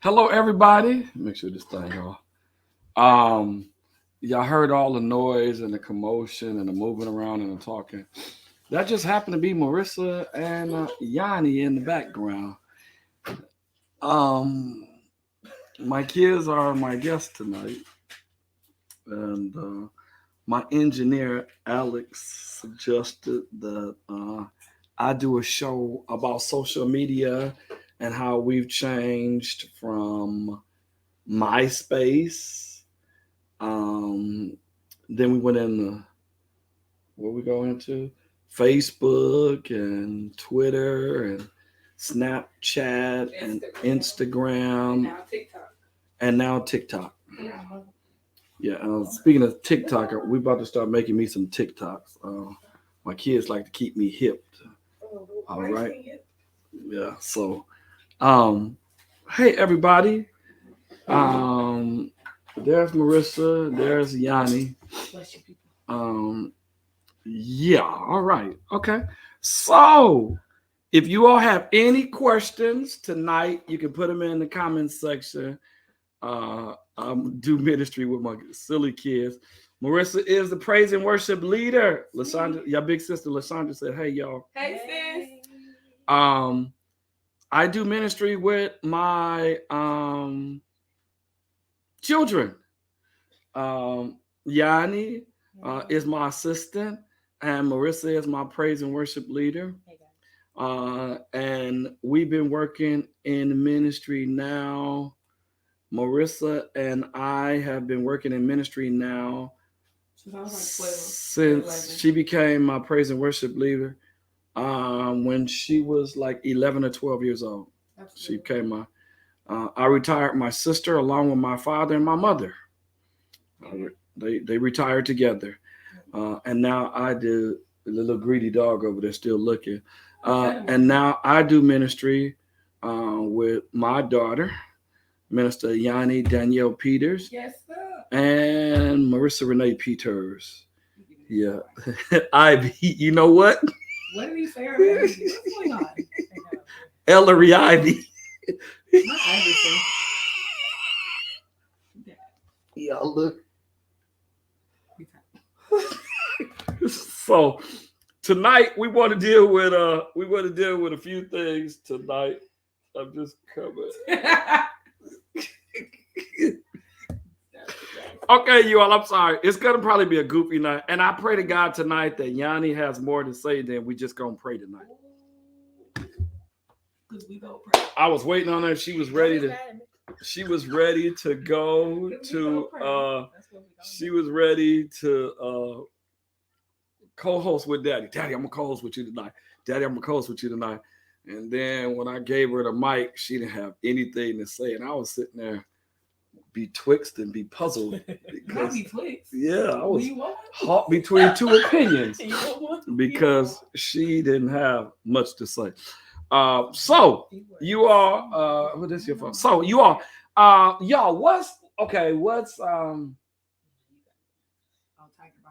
Hello, everybody. Make sure this thing off. Y'all heard all the noise and the commotion and the moving around and the talking. That just happened to be Marissa and Yanni in the background. Um, my kids are my guests tonight, and my engineer Alex suggested that I do a show about social media and how we've changed from MySpace. Um, then we went into what we go into Facebook and Twitter and Snapchat and Instagram and now TikTok. Yeah, speaking of TikTok, we about to start making me some TikToks. My kids like to keep me hip. All right. Yeah. So, hey everybody. There's Marissa. There's Yanni. Um, yeah. All right. Okay. So, if you all have any questions tonight, you can put them in the comments section. Do ministry with my silly kids. Marissa is the praise and worship leader. Lashonda, your big sister Lashonda said, "Hey y'all." Hey sis. I do ministry with my children. Yanni is my assistant, and Marissa is my praise and worship leader. Hey guys. And we've been working in ministry now. Marissa and I have been working in ministry now Since I was like 12. since she became my praise and worship leader. When she was like 11 or 12 years old, she became my. I retired my sister along with my father and my mother. They retired together, and now I do. The little greedy dog over there still looking. And now I do ministry with my daughter, Minister Ayanni Ayanni Peters, Yes, sir. and Marissa Renee Peters. Yeah, Ivy. You know what? What did he say earlier? What's going on? Ellery Ivy. Not Iverson. Y'all look. So tonight we want to deal with a few things tonight. I'm just coming. Okay, you all, I'm sorry. It's gonna probably be a goofy night. And I pray to God tonight that Yanni has more to say than we just gonna pray tonight. We go pray. I was waiting on her. She was ready to go to she was ready to co-host with Daddy. Daddy, I'm gonna co-host with you tonight. Daddy, I'm gonna co-host with you tonight. And then when I gave her the mic, she didn't have anything to say. And I was sitting there betwixt and be puzzled. Not betwixt. Yeah, I was hot between two opinions because she didn't have much to say. So you all, what is your phone? So you all, y'all, what's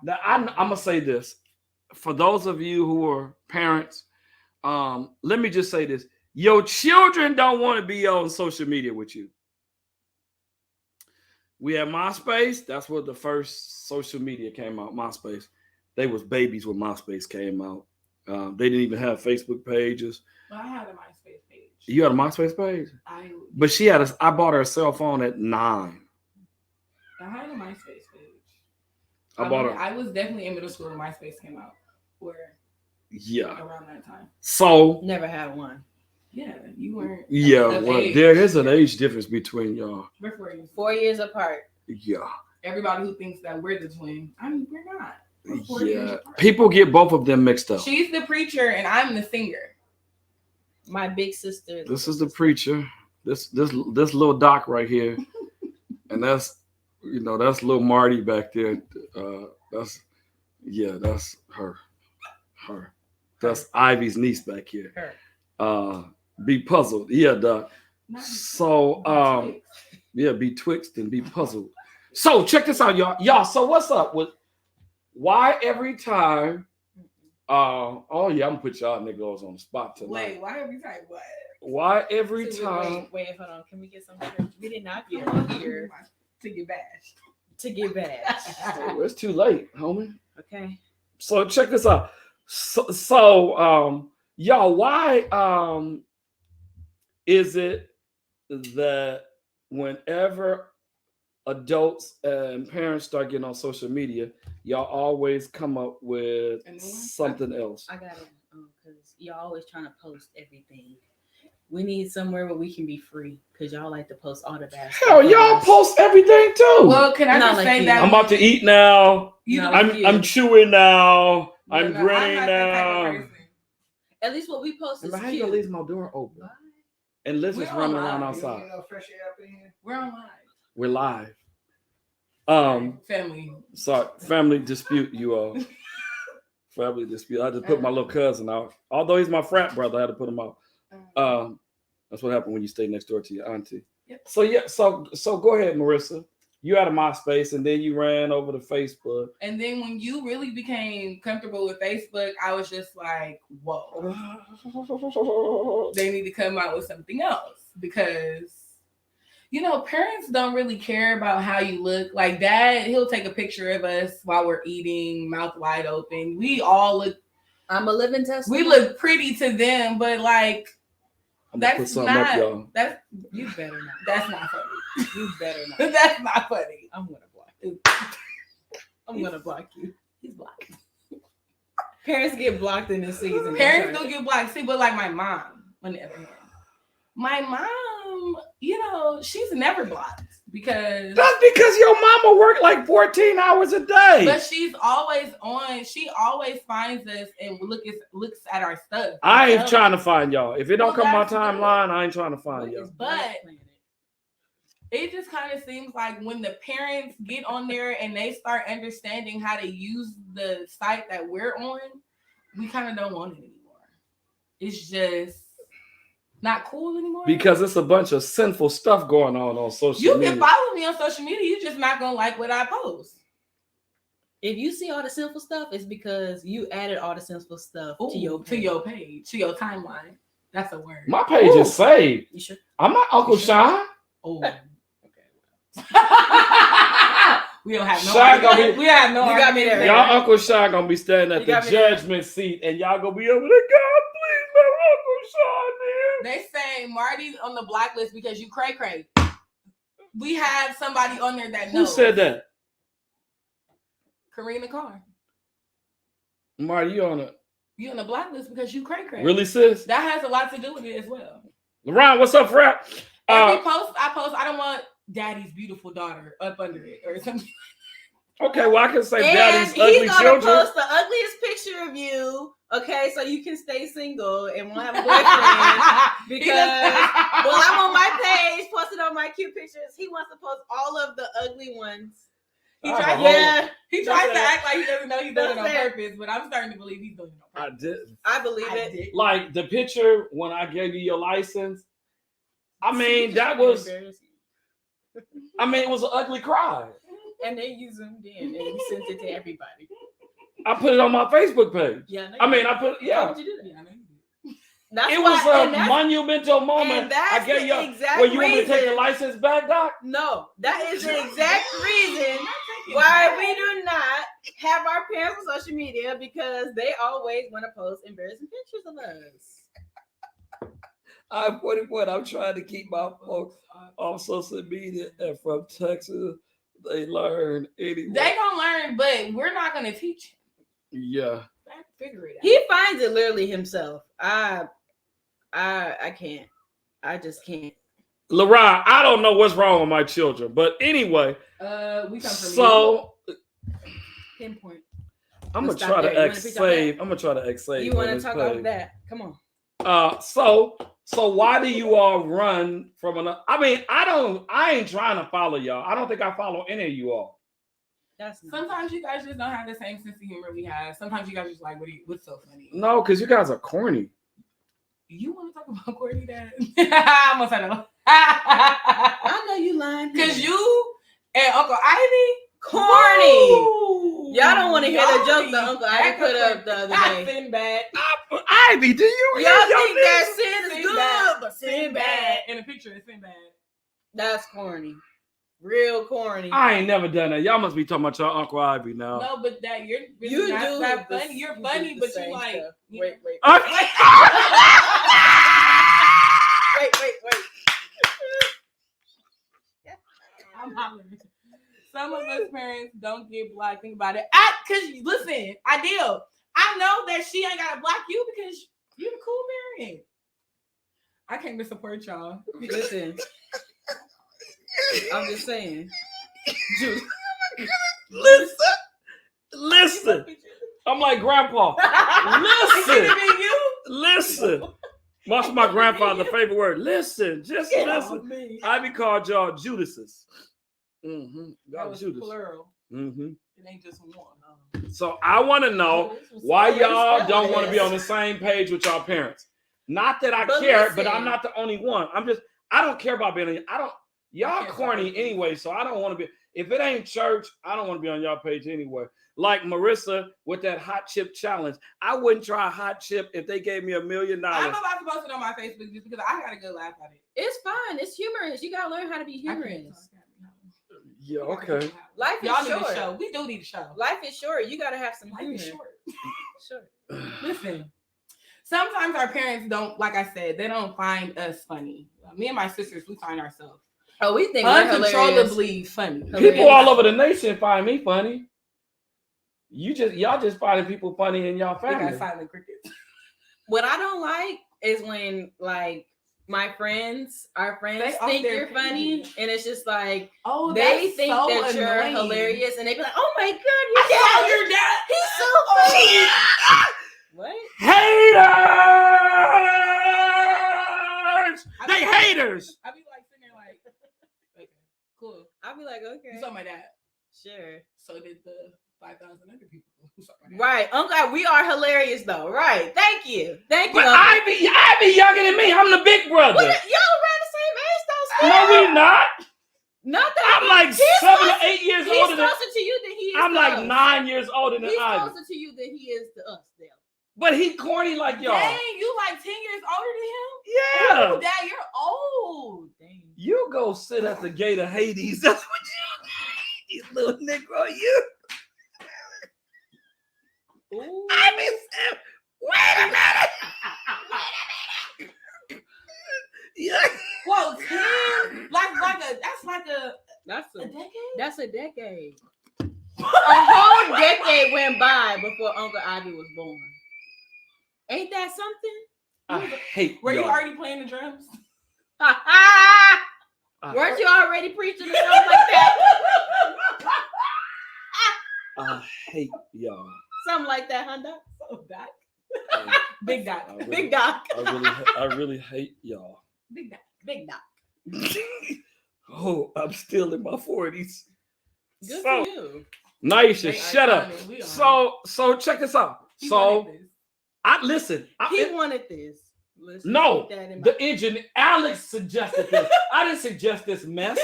now I'm gonna say this for those of you who are parents. Let me just say this: your children don't want to be on social media with you. We had MySpace. That's where the first social media came out. MySpace. They was babies when MySpace came out. They didn't even have Facebook pages. Well, I had a MySpace page. You had a MySpace page? But she had I bought her a cell phone at 9. I had a MySpace page. I was definitely in middle school when MySpace came out. Around that time. So never had one. Yeah, you weren't. Yeah, well, there is an age difference between y'all. We're 4 years. 4 years apart. Yeah. Everybody who thinks that we're the twin, we're not. Yeah, people get both of them mixed up. She's the preacher and I'm the singer. My big sister. This is the preacher. This little Doc right here, and that's little Marty back there. That's her. That's Ivy's niece back here. Her. Be puzzled. Yeah, Doc. So be twixt and be puzzled. So check this out, y'all. So what's up with? Why every time? I'm gonna put y'all niggas on the spot tonight. Wait, why every time? What? Why every time? Wait, hold on. Can we get some? We did not get here to get bashed. Oh, it's too late, homie. Okay. So check this out. So y'all, why is it that whenever adults and parents start getting on social media, y'all always come up with something else? I got it. Because y'all always trying to post everything. We need somewhere where we can be free. Because y'all like to post all the bad stuff. Hell, y'all post everything too. Well, can I just say that? I'm about to eat now. I'm chewing now. Yeah, I'm grinning now. At least what we post is how cute. you leave my door open? And Liz is running around outside. We're on live. We're live. Family. Sorry, family dispute, you all. Family dispute. I just put my little cousin out. Although he's my frat brother, I had to put him out. That's what happened when you stay next door to your auntie. Yep. So go ahead, Marissa. You had a MySpace and then you ran over to Facebook. And then when you really became comfortable with Facebook, I was just like, whoa. They need to come out with something else because, parents don't really care about how you look. Like Dad, he'll take a picture of us while we're eating, mouth wide open. We all look. I'm a living testament. We look pretty to them, but like, that's not. That's you better not. That's not funny. You better not. That's not funny. I'm gonna block you. I'm gonna block you. He's blocked. Parents get blocked in this season. Parents do get blocked. See, but like my mom, on the other hand, my mom, you know, she's never blocked because That's because your mama worked like 14 hours a day. but she's always on. She always finds us and looks at our stuff. I ain't trying to find y'all. If it don't Well, come my that's good. timeline, I ain't trying to find y'all. But it just kind of seems like when the parents get on there and they start understanding how to use the site that we're on, we kind of don't want it anymore. It's just not cool anymore. Because it's a bunch of sinful stuff going on social you media. can follow me on social media, you're just not gonna like what I post. If you see all the sinful stuff, it's because you added all the sinful stuff to your page, to your timeline. That's a word. My page is saved. You sure? I'm not Uncle Sean. Oh. We don't have no. Sean gonna be, we have no. You got me there. y'all Uncle Sean gonna be standing at You the got me there. judgment seat, and y'all gonna be over there. God, please let Uncle Sean in. They say Marty's on the blacklist because you cray cray. We have somebody on there that Who knows. said that? Karina Carr. Marty, you on it? You on the blacklist because you cray cray. Really, sis? That has a lot to do with it as well. LeBron, what's up, Frat? Every post I post, I don't want Daddy's beautiful daughter up under it or something. Okay, well, I can say And Daddy's he's ugly gonna children. post the ugliest picture of you, okay, so you can stay single and won't have a boyfriend. Because well, I'm on my page, posted on my cute pictures. He wants to post all of the ugly ones. He I tries, hope- Yeah, he tries to act like he doesn't know he's doing it on That's it. purpose, but I'm starting to believe he's doing it on I purpose. did. I believe I it. did. Like the picture when I gave you your license. I mean, that was. I mean, it was an ugly cry. And then you zoomed in and you sent it to everybody. I put it on my Facebook page. Yeah, I mean, I put How yeah. would you do that? Yeah, I know you did. That's It why, was and a that's, monumental moment. and that's I gave the you. exact Well, you want me to take the reason- license back, Doc? No, that is the exact reason why we do not have our parents on social media, because they always want to post embarrassing pictures of us. I'm 41. I'm trying to keep my folks off social media, and from Texas, they learn anyway. They gonna learn, but we're not gonna teach Yeah. him. Figure it out. He finds it literally himself. I can't. I just can't. LaRon, I don't know what's wrong with my children, but anyway, We come from so Pinpoint. I'm Let's gonna stop try there. to You wanna X pick up save. I'm gonna try to X save. You want on to this talk page. about that? Come on. So why do you all run from another? I mean, I ain't trying to follow y'all. I don't think I follow any of you all. That's not. Sometimes you guys just don't have the same sense of humor we have. Sometimes you guys just like, what's so funny? No, because you guys are corny. You want to talk about Courtney, Dad? I'm gonna say no. I know you lying. Because you and Uncle Ivy, corny. Woo! Y'all don't want to hear the Y'all joke be that Uncle Ivy put up the other day. Sinbad. Ivy, do you hear Y'all your think niggas? that sin is Sinbad. good, but sin bad. In the picture, it's Sinbad. That's corny. Real corny. I ain't never done that. Y'all must be talking about your Uncle Ivy now. No, but that you're You not do that the- funny. You're you funny, do the but you same like stuff. you Wait. know. Wait. I'm hollering. Some of us parents don't get blocked. Think about it. Cause listen, Ideal, I know that she ain't gotta block you because you the cool Marion. I came to support y'all. Listen. I'm just saying. Juice. Listen. I'm like grandpa. It could have been you. Listen. What's my grandfather's favorite word? Listen. Just Get listen. off me. Ivy called y'all Judases. That Y'all was Judas. plural. Mm-hmm. It ain't just one. So I want to know why y'all don't want to be on the same page with y'all parents. Not that I But care, listen. but I'm not the only one. I don't care about being. Y'all care corny about anyway, so I don't want to be. If it ain't church, I don't want to be on y'all page anyway. Like Marissa with that hot chip challenge. I wouldn't try a hot chip if they gave me $1 million. I'm about to post it on my Facebook just because I got a good laugh at it. It's fun. It's humorous. You gotta learn how to be I can't humorous. talk. Yeah, okay. Life is Y'all need a short. show. We do need a show. Life is short. You gotta have some Life humor. is short. Short. Listen, sometimes our parents don't, like I said, they don't find us funny. Me and my sisters, we find ourselves Oh, we think we're hilarious. uncontrollably funny. People all over the nation find me funny. Y'all just finding people funny in y'all They got family. silent crickets. What I don't like is when like our friends think you're funny, and it's just like they think so that you're annoying. hilarious, and they be like, "Oh my god, Your dad. he's so funny." What? Haters! They haters! I be like sitting there like, okay, cool. I'll be like, okay, You saw my dad. sure. So did the 5,000 other people who saw my dad. Right, Uncle, we are hilarious though. Right, thank you. But I be younger than me. I'm the big brother. Y'all around the same age though. No, we not. Not that I'm like 7 or 8 years he's older than. closer to you than he is. I'm to like us. 9 years older than He's Ivy. closer to you than he is to us. Then. But he corny like y'all. Dang, you like 10 years older than him? Yeah. Oh, Dad, you're old. Dang. You go sit at the gate of Hades. That's what you little Negro, you. Ooh. I mean, wait a minute. Yeah. Whoa, 10? That's That's a decade? That's a decade. A whole decade went by before Uncle Ivy was born. Ain't that something? I hate Were you y'all. already playing the drums? Weren't you already preaching or something like that? I hate y'all. Something like that, huh, Doc? Oh, Doc. I Big Doc. really- Big Doc. I really hate y'all. Big Doc. Big Doc. Oh, I'm still in my 40s. Good So, for you. Naisha, They shut up. iconic. We are. So check this out. He So wanted this. I listen. He wanted this. Let's No, keep that in the mind. engineer Alex suggested this. I didn't suggest this mess.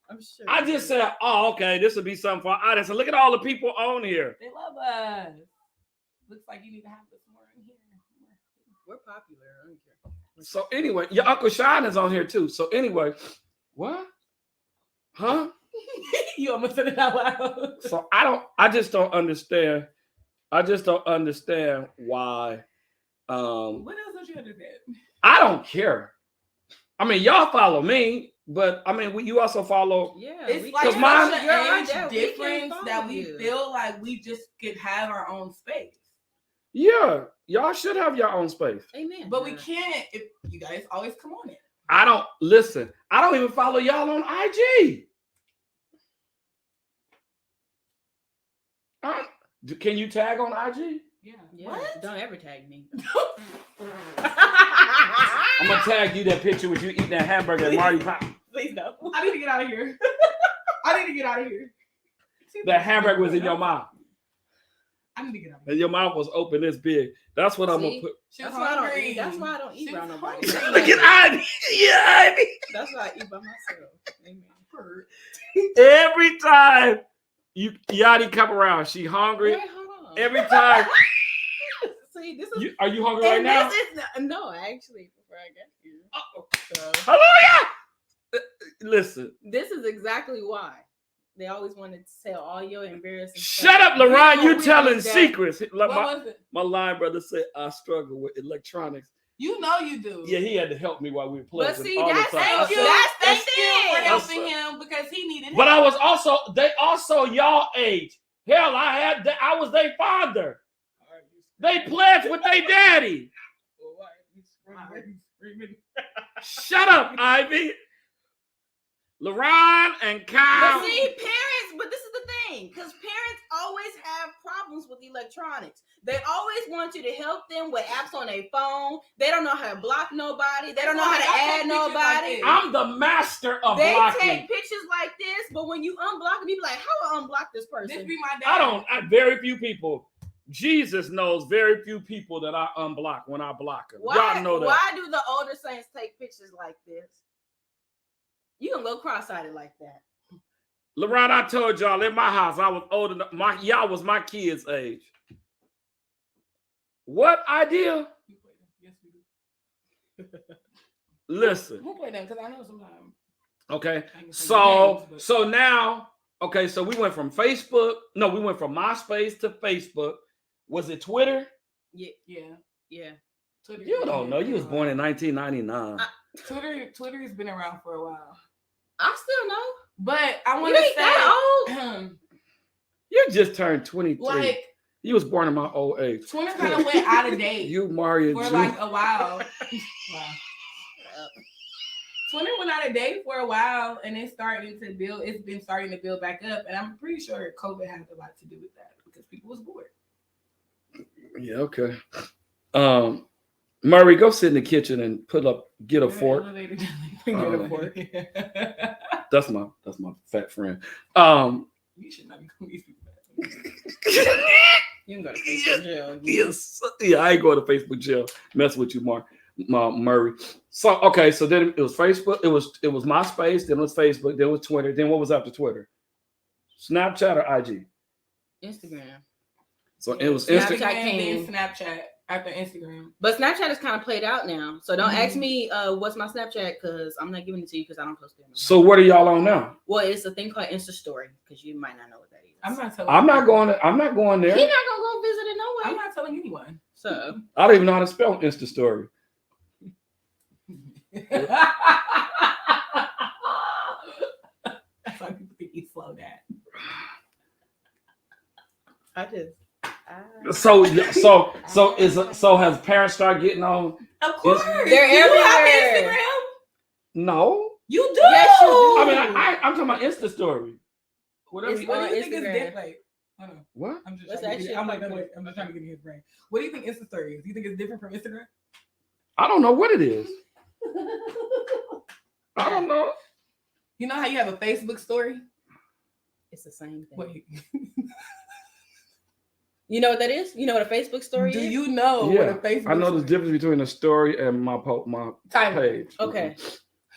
I'm sure. I just said, oh, okay, this would be something for audience. So look at all the people on here. They love us. Looks like you need to have this more in here. We're popular. I don't care. So anyway, your Uncle Shine is on here too. So anyway, what? Huh? You almost said it out loud. So I just don't understand. I just don't understand why. What else don't you understand? I don't care. I mean, y'all follow me, but I mean, you also follow. Yeah, It's we like Cause can't- mine- such you're an our age dad. We can't difference follow that we you. feel like we just could have our own space. Yeah, y'all should have your own space. Amen. But we can't if you guys always come on it. I don't listen. I don't even follow y'all on IG. Can you tag on IG? Yeah. Yeah, What? don't ever tag me. I'm gonna tag you that picture with you eating that hamburger at Marty Pop. Please don't. I need to get out of here. I need to get out of here. That hamburger was in your mouth, I need to get out of here. and your mouth was open this big. That's what I'm See? gonna put. She was That's why I don't hungry. eat. That's why I don't eat She around was nobody. hungry. Look at Ivy. Yeah, Ivy. That's why I eat by myself. Amen. Every time Yachty come around, she hungry. Wait, hold on. Every time. See, this is. Are you hungry right and now? this is no, actually, before I got here. So Hallelujah. Listen. this is exactly why they always wanted to tell all your embarrassing. Shut stuff. up, LaRon. We You know telling that. secrets. What was it? My line brother said I struggle with electronics. You know you do. Yeah, he had to help me while we were playing. But see, all the that's time. Thank you. That's the Thank you for thing. helping him because he needed But help. I was also they y'all age. Hell, I was their father. They pledged with their daddy. Why are you screaming? Shut up, Ivy. LaRon and Kyle. But see, but this is the thing, because parents always have problems with electronics. They always want you to help them with apps on their phone. They don't know how to block nobody. They don't know how to add nobody. I'm the master of They blocking. take pictures like this, but when you unblock them, you be like, how do I unblock this person? This be my dad. Very few people. Jesus knows very few people that I unblock when I block them. Why, Y'all know that. why do the older saints take pictures like this? You can go cross-eyed like that. LaRon, I told y'all in my house, I was old enough. Y'all was my kids' age. What idea? Yes, we do. Listen. Who play them? Because I know sometimes. Okay. I can say So names, but- so now, okay, so we went from Facebook. No, we went from MySpace to Facebook. Was it Twitter? Yeah. Twitter. You don't know. You was born in 1999. Twitter has been around for a while. I still know. But I You want to ain't say that old. You just turned 23. Like, you was born in my old age. Twitter kind of went out of date. You, Mario, for like a while. Wow. Twitter went out of date for a while, and it's starting to build. It's been starting to build back up, and I'm pretty sure COVID had a lot to do with that because people was bored. Yeah. Okay. Murray, go sit in the kitchen and get a fork. Get a fork. That's my fat friend. You should not be calling these people that. You can go to Facebook jail. Yes. Yeah, I ain't going to Facebook jail. Mess with you, Murray. So okay, so then it was Facebook. It was MySpace. Then it was Facebook. Then it was Twitter. Then what was after Twitter? Snapchat or IG? Instagram. So it was Snapchat Instagram. then Snapchat after Instagram. But Snapchat is kind of played out now. So don't ask me what's my Snapchat because I'm not giving it to you because I don't post it anymore. So what are y'all on now? Well, it's a thing called Insta Story because you might not know what that is. I'm not going there. He's not gonna go visit it no way. I'm not telling anyone. So I don't even know how to spell Insta Story. That's why people think you slow down. So has parents started getting on? Of course, they're you everywhere. have Instagram. No, you do. Yes, you do. I mean, I'm talking about Insta Story. Whatever. It's What do you on think is Instagram. different? Wait, hold on. What? I'm just Let's trying to actually get, I'm like, look no, wait, I'm just trying to get in his brain. What do you think Insta story is? Do you think it's different from Instagram? I don't know what it is. I don't know. You know how you have a Facebook story? it's the same thing. Wait. You know what that is? You know what a Facebook story Do is? you know what a Facebook I know the story difference between a story and my page. Okay.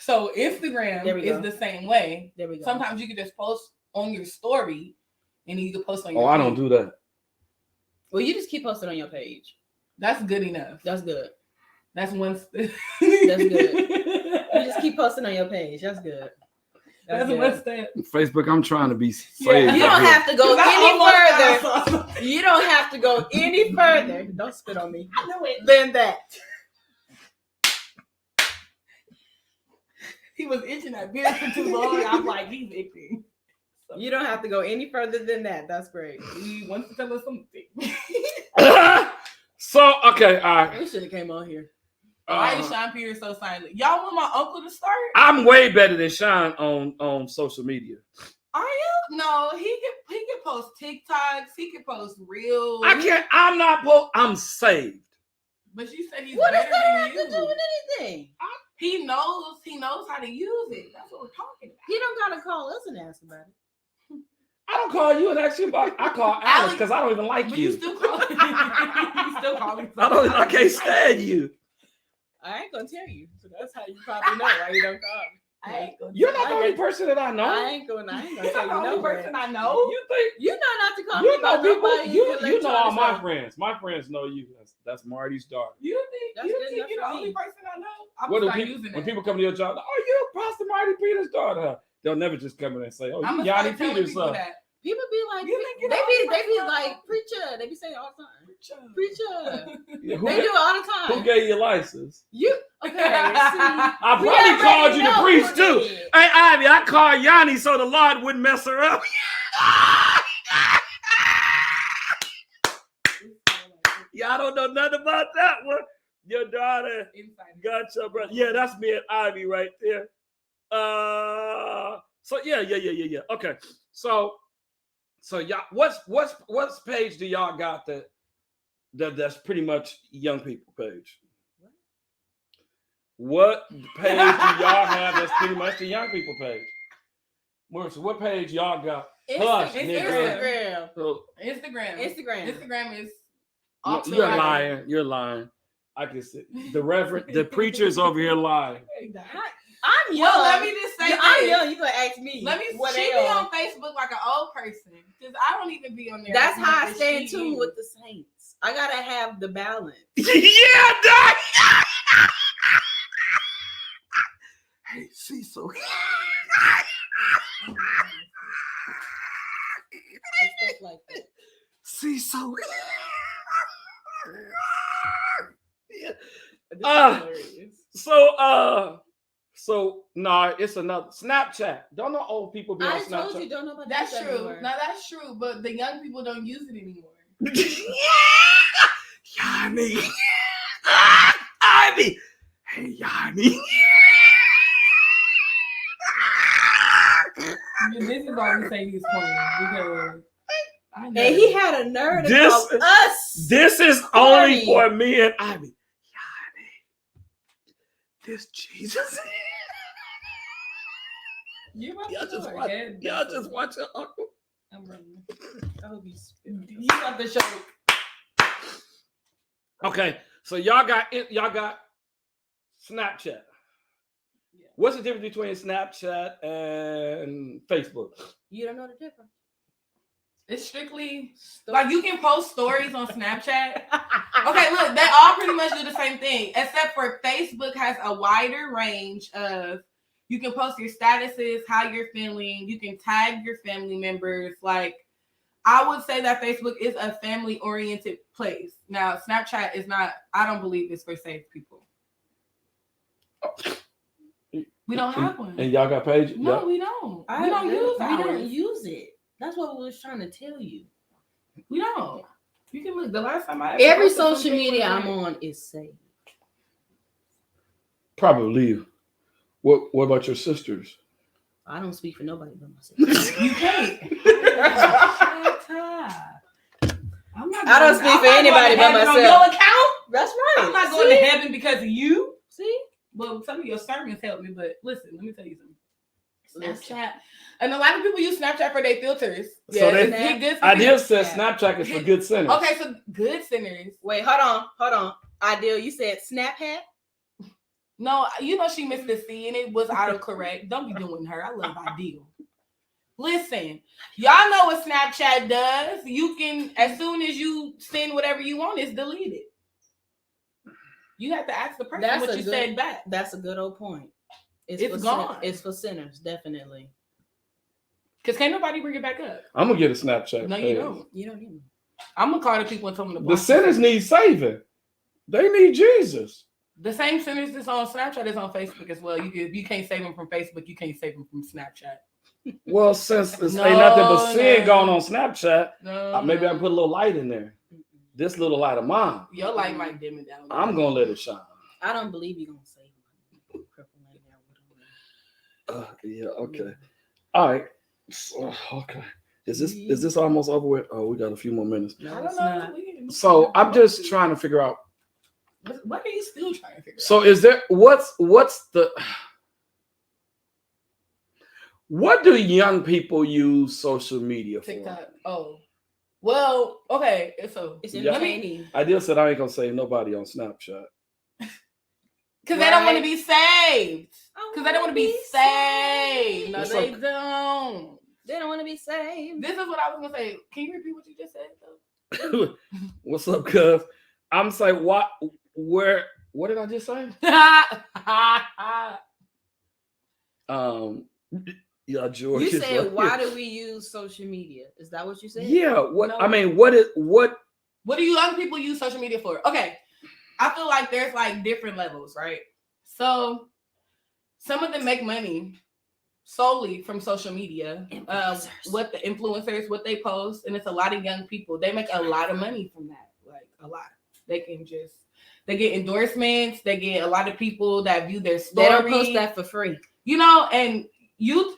So Instagram There we is go. the same way. There we go. Sometimes you can just post on your story and you can post on your Oh, I don't page. do that. Well, you just keep posting on your page. That's good enough. That's good. That's one step. That's good. You just keep posting on your page. That's good. That's good. one step. Facebook, I'm trying to be Yeah, saved. You don't have to go 'Cause I any almost further. got You don't have to go any further. Don't spit on me. I know it. Than that. He was itching that beard for too long. I'm like, he's itching. You don't have to go any further than that. That's great. He wants to tell us something. So, okay, all right. We should have came on here. Why is Sean Peters so silent? Y'all want my uncle to start? I'm way better than Sean on social media. Are you? No, he can post TikToks. He can post reels. I'm saved. But you said he's What does better that than have you. to do with anything? He knows how to use it. That's what we're talking about. He don't gotta call us and ask about it. I don't call you and ask you about. I call Alex because I don't even like But you. you still call you still calling. I can't stand you. I ain't gonna tell you. So that's how you probably know why you don't call me. I ain't gonna You're tell not the only person that I know. I ain't gonna tell You're you not the only no person way. I know. You think You know not to call me you know about people? nobody. You know all my friends. friends. My friends know you. That's Marty's daughter. You think That's you're good the enough for only me. person I know? I'm What do start people using when it. people come to your job? Like, oh, you're Pastor Marty Peters' daughter. They'll never just come in and say, oh, I'm you gonna Yanni start telling Peters' people son. that. People be like, You think you're they the be only person I like, know? preacher. They be saying all the time. Preacher. Yeah, They do it all the who time. gave you a license? You okay? See, I we probably already called you to know preach who too. did. Hey, Ivy, I called Yanni so the Lord wouldn't mess her up. Y'all don't know nothing about that one. Your daughter got your brother. Yeah, that's me and Ivy right there. So yeah. Okay. So y'all, what's page do y'all got that's pretty much young people page? What page do y'all have that's pretty much the young people page? Marissa, what page y'all got? Hush, nigga. Instagram. Instagram is also You're lying. I can see the preacher's over here lying. I'm young. Well, let me just say I'm this. young. You gonna ask me? Let me. what She they be on. on Facebook like an old person because I don't even be on there. That's as how I much as stay in she tune is. with the saints. I gotta have the balance. Yeah, Doc. Hey, Cecil. And stuff like that. Cecil. This is Ah. hilarious. So So nah, it's another Snapchat. Don't know old people be on I Snapchat. told you don't know about That's that true. anymore. Now that's true, but the young people don't use it anymore. Yanni. Ivy. Hey, Yanni. This is why we say he's corny because I know. And he had a nerve to This- call us. This is Corny. only for me and Ivy. Yanni. This Jesus. Y'all just watch your uncle. I'm running. I hope you You got the show. Okay, so y'all got Snapchat. Yeah. What's the difference between Snapchat and Facebook? You don't know the difference. It's strictly like you can post stories on Snapchat. Okay, look, they all pretty much do the same thing, except for Facebook has a wider range of you can post your statuses, how you're feeling, you can tag your family members. Like, I would say that Facebook is a family-oriented place. Now, Snapchat is not, I don't believe it's for safe people. We don't have one. And y'all got pages? No, we don't. We don't use We ours. don't use it. That's what we was trying to tell you. We don't. You can look. The last time I Every posted social something media was I'm like- on is safe. Probably. What about your sisters? I don't speak for nobody but myself. You can't. Shut up. I don't speak for anybody but myself. On your account? That's right. I'm not going to heaven because of you. See? Well, some of your sermons helped me, but listen, let me tell you something. Listen. Snapchat, and a lot of people use Snapchat for their filters. So they- it's good for Ideal people. says Snapchat is for good sinners. Okay, so good sinners. Wait, hold on. Ideal, you said Snapchat? No, you know she missed the C and it was autocorrect. Don't be doing her. I love Ideal. Listen, y'all know what Snapchat does. You can, as soon as you send whatever you want, it's deleted. You have to ask the person That's what a you good- said back. That's a good old point. It's for gone. It's for sinners, definitely. Because can't nobody bring it back up. I'm gonna get a Snapchat. No, page. you don't. You don't even. I'm gonna call the people and tell them to The block sinners need saving. They need Jesus. the same sinners that's on Snapchat is on Facebook as well. You can't save them from Facebook. You can't save them from Snapchat. Well, since it's No, ain't nothing but sin no. going on Snapchat, No, maybe I no. can put a little light in there. This little light of mine, Your light might dim it down. I'm gonna let it shine. I don't believe you're gonna save me. Yeah. Okay. All right. So, okay. Is this almost over with? Oh, we got a few more minutes. I No, don't it's know. not. So I'm just trying to figure out. What are you still trying to figure out? So is there what's the what do young people use social media for? TikTok. Oh, well, okay. So It's Yeah. entertaining. Ideal said I ain't gonna save nobody on Snapchat. because they don't want to Right. be saved. Because they don't want to be saved. No, What's they up? don't. They don't want to be saved. This is what I was gonna say. Can you repeat what you just said though? What's up, cuz? I'm saying what did I just say? Yeah, George. You is said, like- why do we use social media? Is that what you said? Yeah, what No. I mean, what What do you young people use social media for? Okay. I feel like there's like different levels, right? So some of them make money solely from social media. Influencers. What the influencers, what they post, and it's a lot of young people. They make a lot of money from that. Like a lot. They get endorsements, they get a lot of people that view their story. They don't post that for free. You know, and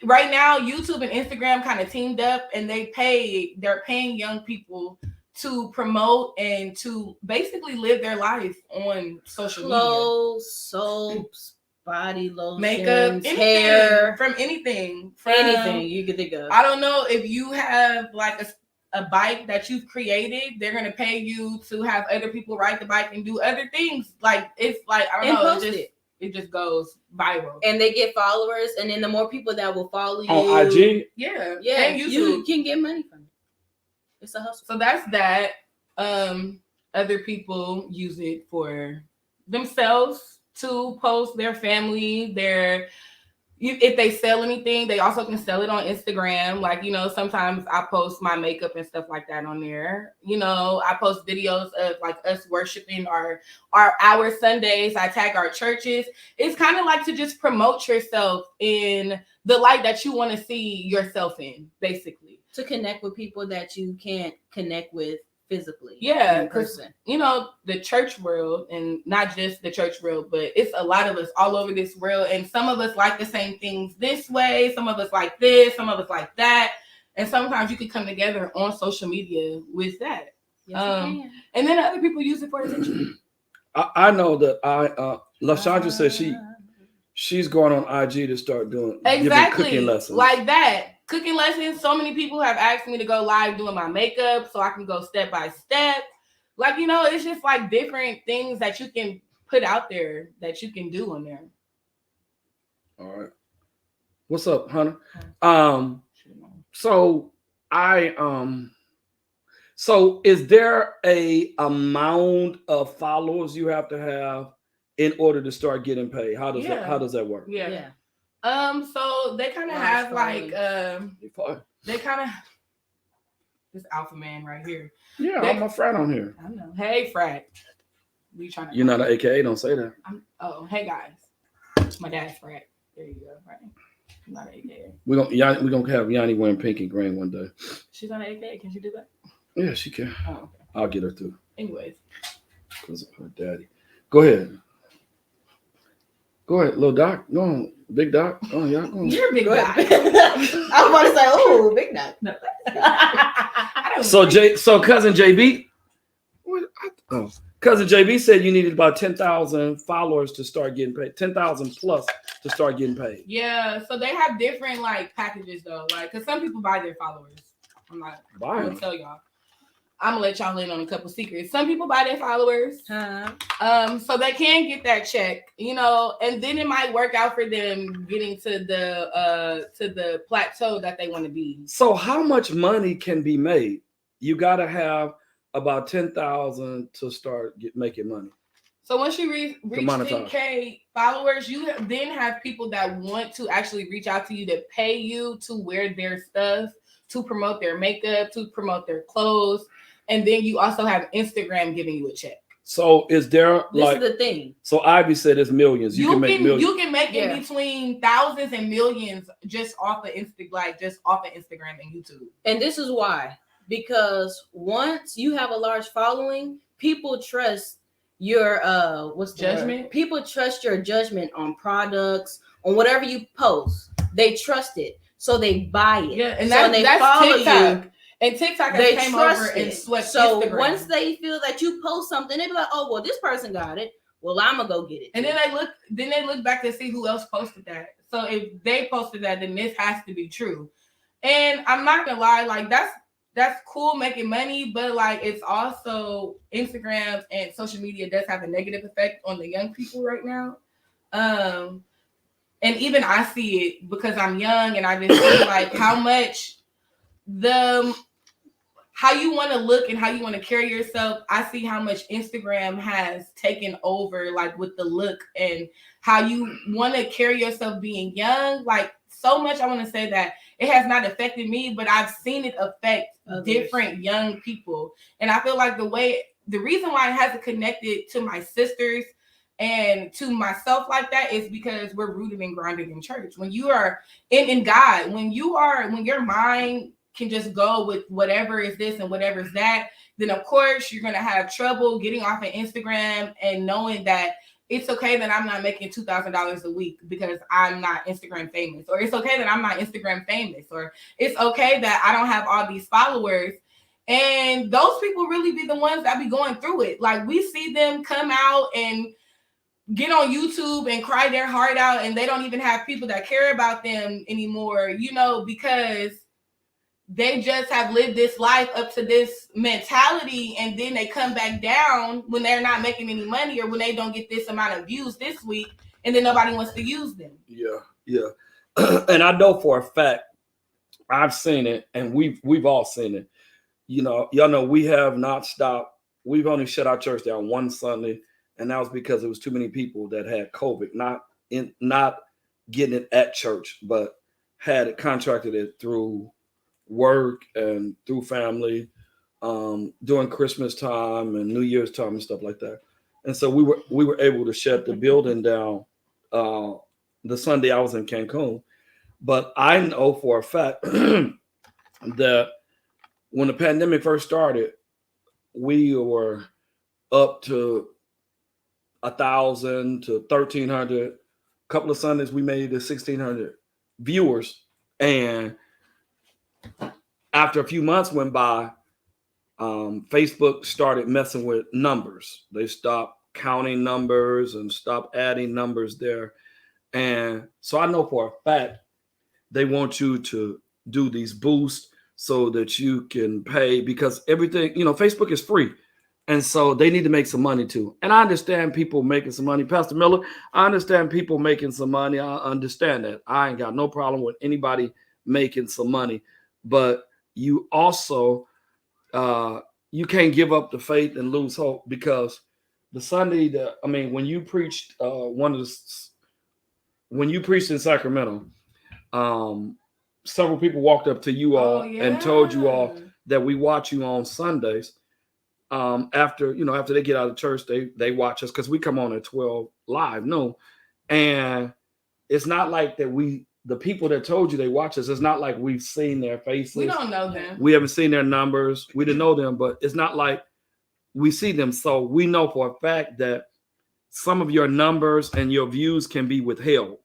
right now YouTube and Instagram kind of teamed up and they're paying young people to promote and to basically live their life on social media. Clothes, soaps, body lotions, Makeup, anything, hair, from anything. anything you could think of. I don't know if you have like a bike that you've created, they're gonna pay you to have other people ride the bike and do other things. Like it's like I don't And know, post it just goes viral. And they get followers, and then the more people that will follow you on IG? Yeah, yeah, and you YouTube. can get money from it. It's a hustle. So that's that. Other people use it for themselves to post their family, their if they sell anything, they also can sell it on Instagram. Like, sometimes I post my makeup and stuff like that on there. I post videos of like us worshiping our Sundays. I tag our churches. It's kind of like to just promote yourself in the light that you want to see yourself in, basically. To connect with people that you can't connect with physically. Yeah, because the church world, and not just the church world, but it's a lot of us all over this world, and some of us like the same things this way, some of us like this, some of us like that, and sometimes you can come together on social media with that. Yes, and then other people use it for attention. I know that LaShondra says she's going on IG to start doing giving cooking lessons like that. Cooking lessons. So many people have asked me to go live doing my makeup so I can go step by step. Like, it's just like different things that you can put out there that you can do on there. All right. What's up, Hunter? So is there a amount of followers you have to have in order to start getting paid? How does that work? Yeah. So they kind of have like they kind of this alpha man right here. Yeah, I'm a frat on here. I know. Hey, frat. You're not an AKA. Don't say that. Hey guys. My dad's frat. There you go. Right. I'm not an AKA. We're gonna have Yanni wearing pink and green one day. She's not an AKA. Can she do that? Yeah, she can. Oh, okay. I'll get her through. Anyways. Because of her daddy. Go ahead. Go ahead, little Doc. Go on, Big Doc. Oh, yeah. Go on. You're Big Doc. I was about to say, oh, Big Doc. No. So cousin JB. Cousin JB said you needed about 10,000 followers to start getting paid. 10,000 plus to start getting paid. Yeah. So they have different like packages though, like because some people buy their followers. I'm gonna tell y'all. I'm gonna let y'all in on a couple secrets. Some people buy their followers, so they can get that check, and then it might work out for them getting to the plateau that they want to be. So how much money can be made? You gotta have about 10,000 to start making money. So once you reach 10K followers, you then have people that want to actually reach out to you to pay you to wear their stuff, to promote their makeup, to promote their clothes. And then you also have Instagram giving you a check. So is there this is the thing. So Ivy said it's millions. You can make millions. You can make it between thousands and millions just off of Instagram and YouTube. And this is why. Because once you have a large following, people trust your judgment. People trust your judgment on products, on whatever you post. They trust it. So they buy it. Yeah, and that's follow TikTok. You. And TikTok came over and swept Instagram. So once they feel that you post something, they be like, "Oh, well, this person got it. Well, I'm gonna go get it." And then they look back to see who else posted that. So if they posted that, then this has to be true. And I'm not gonna lie, like that's cool making money, but like it's also Instagram and social media does have a negative effect on the young people right now. And even I see it because I'm young and I just feel like how you want to look and how you want to carry yourself. I see how much Instagram has taken over, like with the look and how you want to carry yourself being young. Like so much, I want to say that it has not affected me, but I've seen it affect different young people. And I feel like the reason why it hasn't connected to my sisters and to myself like that is because we're rooted and grounded in church. When you are in God, when your mind can just go with whatever is this and whatever is that, then of course you're going to have trouble getting off of Instagram and knowing that it's okay that I'm not making $2,000 a week because I'm not Instagram famous, or it's okay that I'm not Instagram famous, or it's okay that I don't have all these followers. And those people really be the ones that be going through it. Like we see them come out and get on YouTube and cry their heart out, and they don't even have people that care about them anymore, because they just have lived this life up to this mentality, and then they come back down when they're not making any money or when they don't get this amount of views this week, and then nobody wants to use them. Yeah. And I know for a fact, I've seen it, and we've all seen it. Y'all know we have not stopped. We've only shut our church down one Sunday, and that was because it was too many people that had COVID, not getting it at church, but had it contracted it through work and through family during Christmas time and New Year's time and stuff like that. And so we were able to shut the building down the Sunday I was in Cancun. But I know for a fact that when the pandemic first started, we were up to 1,000 to 1,300. A couple of Sundays we made it to 1,600 viewers, and after a few months went by, Facebook started messing with numbers. They stopped counting numbers and stopped adding numbers there, and so I know for a fact they want you to do these boosts so that you can pay, because everything, Facebook is free. And so they need to make some money too. And I understand people making some money. Pastor Miller, I understand people making some money. I understand that. I ain't got no problem with anybody making some money. But you also, you can't give up the faith and lose hope, because the Sunday when you preached when you preached in Sacramento, several people walked up to you all and told you all that we watch you on Sundays. After they get out of church, they watch us because we come on at 12 live. No, and it's not like that the people that told you they watch us, it's not like we've seen their faces. We don't know them. We haven't seen their numbers. We didn't know them, but it's not like we see them. So we know for a fact that some of your numbers and your views can be withheld.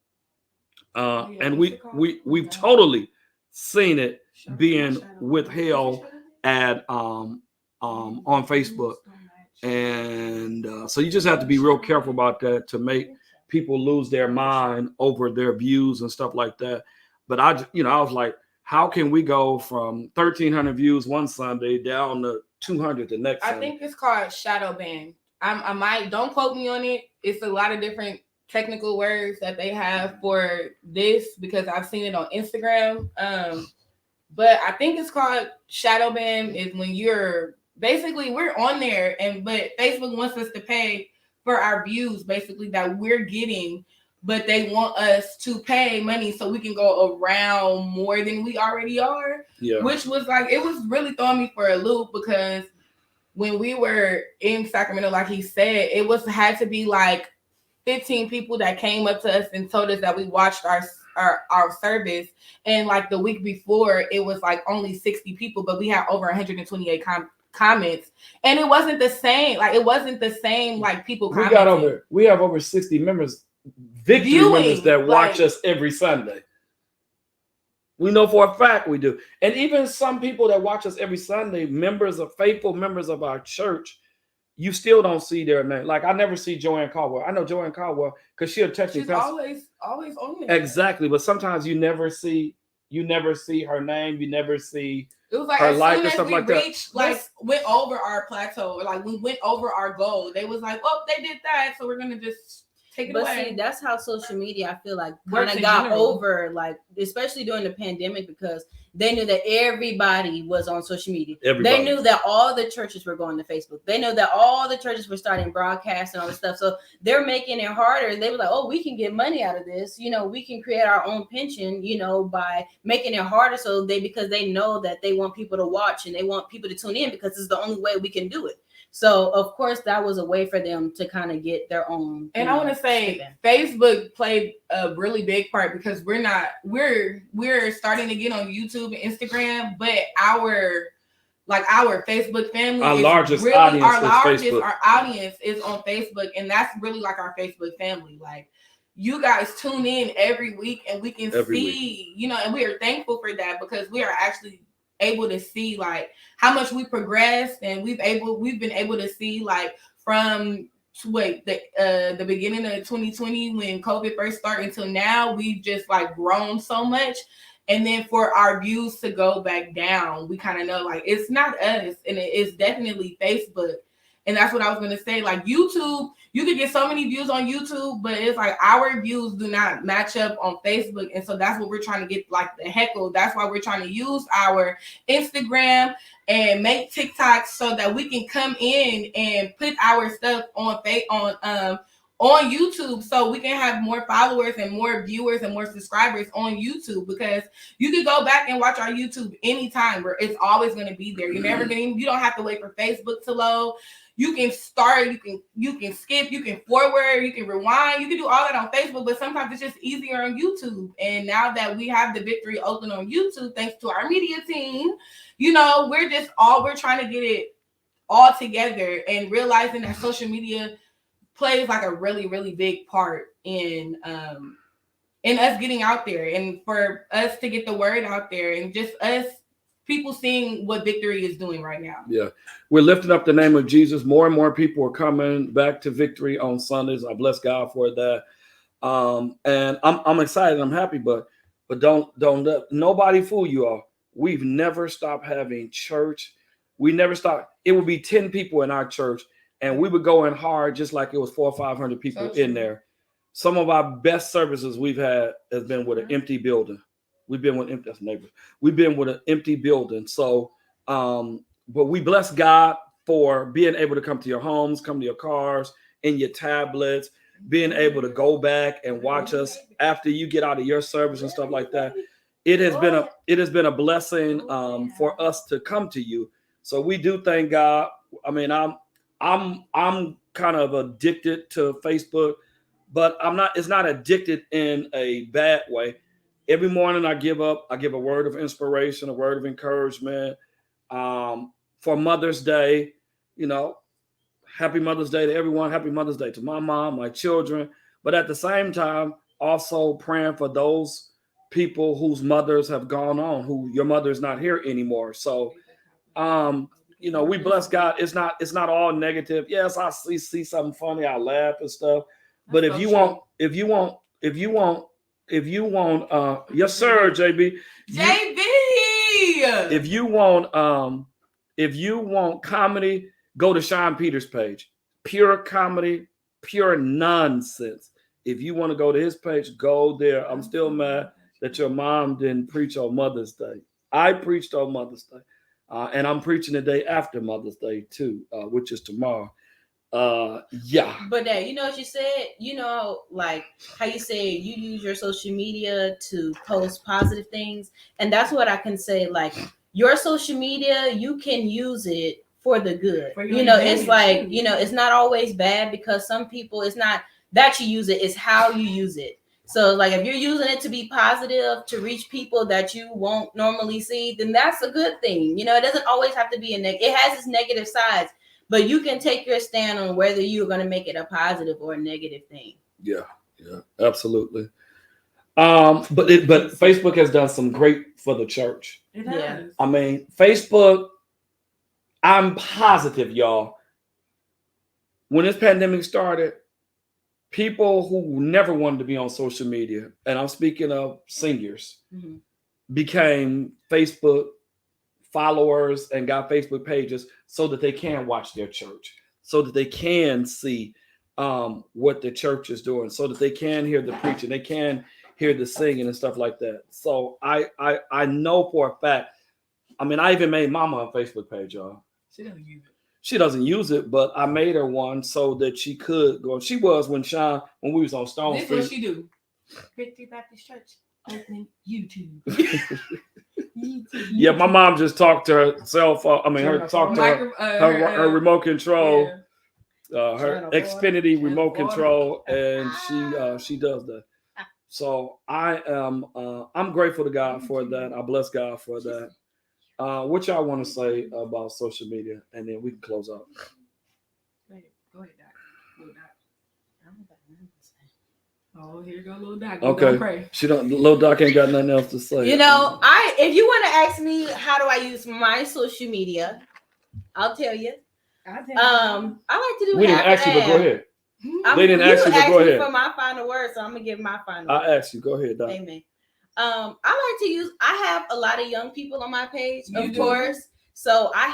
And we've totally seen it being withheld at on Facebook. And so you just have to be real careful about that to make people lose their mind over their views and stuff like that. But I was like, how can we go from 1,300 views one Sunday down to 200 the next Sunday? I think it's called shadow ban. I might, don't quote me on it. It's a lot of different technical words that they have for this, because I've seen it on Instagram. But I think it's called shadow ban is when you're basically, we're on there but Facebook wants us to pay for our views basically that we're getting, but they want us to pay money so we can go around more than we already are. Yeah. Which was like, it was really throwing me for a loop, because when we were in Sacramento, like he said, had to be like 15 people that came up to us and told us that we watched our service. And like the week before, it was like only 60 people, but we had over 128 comments, and it wasn't the same. Like it wasn't the same. Like people. We have over 60 members, victory members that watch us every Sunday. We know for a fact we do, and even some people that watch us every Sunday, faithful members of our church. You still don't see their name. Like I never see Joanne Caldwell. I know Joanne Caldwell because she'll text me. She's always on there. Exactly, but sometimes you never see her name. You never see. It was like her as life soon and as stuff we like reached, that. went over our plateau, or like we went over our goal. They was like, "Oh, they did that, so we're gonna just take it away." But see, that's how social media, I feel like, kind of got over, like especially during the pandemic, because they knew that everybody was on social media. Everybody. They knew that all the churches were going to Facebook. They know that all the churches were starting broadcasts and all this stuff. So they're making it harder. They were like, oh, we can get money out of this. We can create our own pension, by making it harder. So because they know that they want people to watch and they want people to tune in, because it's the only way we can do it. So of course that was a way for them to kind of get their own. And I want to say Facebook played a really big part, because we're starting to get on YouTube and Instagram, but our Facebook family, our audience is on Facebook, and that's really like our Facebook family. Like you guys tune in every week, and we can see, and we are thankful for that, because we are actually able to see like how much we progressed, and we've been able to see like from the beginning of 2020 when COVID first started until now, we've just like grown so much. And then for our views to go back down, we kind of know like it's not us, and it's definitely Facebook. And that's what I was going to say. Like YouTube, you could get so many views on YouTube, but it's like our views do not match up on Facebook. And so that's what we're trying to get, like the heckle. That's why we're trying to use our Instagram and make TikToks so that we can come in and put our stuff on on YouTube so we can have more followers and more viewers and more subscribers on YouTube, because you can go back and watch our YouTube anytime where it's always going to be there. You're never getting, you don't have to wait for Facebook to load. You can start, you can skip, you can forward, you can rewind, you can do all that on Facebook, but sometimes it's just easier on YouTube. And now that we have the Victory Oakland on YouTube, thanks to our media team, we're trying to get it all together and realizing that social media plays like a really, really big part in us getting out there, and for us to get the word out there, and just us people seeing what Victory is doing right now. Yeah, we're lifting up the name of Jesus. More and more people are coming back to Victory on Sundays. I bless God for that, and I'm excited. I'm happy, but don't let nobody fool you all. We've never stopped having church. We never stopped. It would be 10 people in our church, and we would go in hard just like it was 400 or 500 people in there. Some of our best services we've had has been with an empty building. We've been with empty neighbors. We've been with an empty building. So, but we bless God for being able to come to your homes, come to your cars, in your tablets, being able to go back and watch us after you get out of your service and stuff like that. It has been a blessing for us to come to you. So we do thank God. I mean, I'm kind of addicted to Facebook, but it's not addicted in a bad way. Every morning I give a word of inspiration, a word of encouragement. For Mother's Day, happy Mother's Day to everyone. Happy Mother's Day to my mom, my children. But at the same time, also praying for those people whose mothers have gone on, who your mother is not here anymore. So, we bless God. It's not all negative. Yes, I see something funny, I laugh and stuff. But if you want, yes, sir, JB. If you want comedy, go to Sean Peters' page. Pure comedy, pure nonsense. If you want to go to his page, go there. I'm still mad that your mom didn't preach on Mother's Day. I preached on Mother's Day. And I'm preaching the day after Mother's Day too, which is tomorrow. Yeah. But you know what you said? Like how you say you use your social media to post positive things. And that's what I can say. Like your social media, you can use it for the good. It's like, it's not always bad, because some people, it's not that you use it, it's how you use it. So like if you're using it to be positive, to reach people that you won't normally see, then that's a good thing. It doesn't always have to be it has its negative sides, but you can take your stand on whether you're going to make it a positive or a negative thing. Yeah, absolutely. But Facebook has done some great for the church. It has. Yeah. I mean, Facebook, I'm positive, y'all, when this pandemic started, people who never wanted to be on social media, and I'm speaking of seniors, became Facebook followers and got Facebook pages so that they can watch their church, so that they can see what the church is doing, so that they can hear the preaching, they can hear the singing and stuff like that. So I know for a fact. I mean, I even made Mama a Facebook page, y'all. She doesn't use it, but I made her one so that she could go. She was when we was on Stone Street. This is what she do. Victory Baptist Church, open YouTube. Yeah, my mom just talked to herself. Her remote control, her Xfinity remote control, and she does that. So I'm grateful to God for that. I bless God for that. What y'all want to say about social media, and then we can close out. Go ahead, Doc. Oh, here you go, little Doc. Okay. Pray. Little Doc ain't got nothing else to say. If you want to ask me how do I use my social media, I'll tell you. I like to do. We didn't ask you, but go ahead. They didn't ask you, but go ahead. For my final word, so I'm gonna give my final. I asked you. Go ahead, Doc. Amen. I have a lot of young people on my page, of course. So I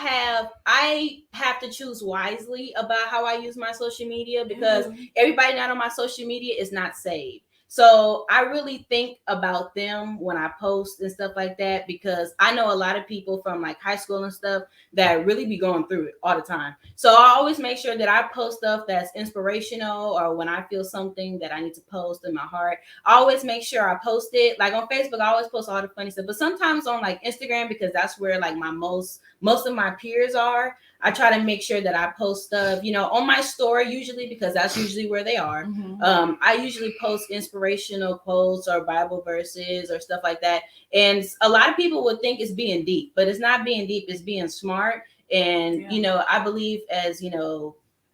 have to choose wisely about how I use my social media, because everybody not on my social media is not saved. So I really think about them when I post and stuff like that, because I know a lot of people from like high school and stuff that really be going through it all the time. So I always make sure that I post stuff that's inspirational, or when I feel something that I need to post in my heart, I always make sure I post it. Like on Facebook, I always post all the funny stuff, but sometimes on like Instagram, because that's where like my most of my peers are, I try to make sure that I post stuff, on my story usually, because that's usually where they are. Mm-hmm. I usually post inspirational quotes or Bible verses or stuff like that. And a lot of people would think it's being deep, but it's not being deep, it's being smart. And, I believe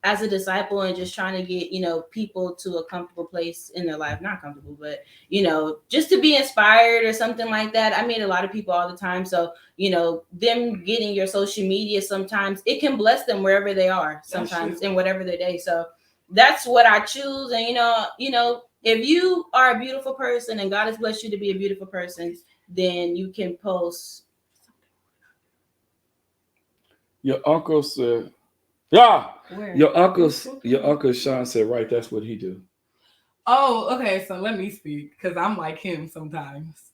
as a disciple and just trying to get, people to a comfortable place in their life, not comfortable, but, just to be inspired or something like that. I meet a lot of people all the time. So, them getting your social media, sometimes it can bless them wherever they are, sometimes in whatever their day. So that's what I choose. And, if you are a beautiful person and God has blessed you to be a beautiful person, then you can post. Your uncle said, yeah. Where? Your uncle Sean said, right, that's what he do. Oh, okay. So let me speak, because I'm like him sometimes.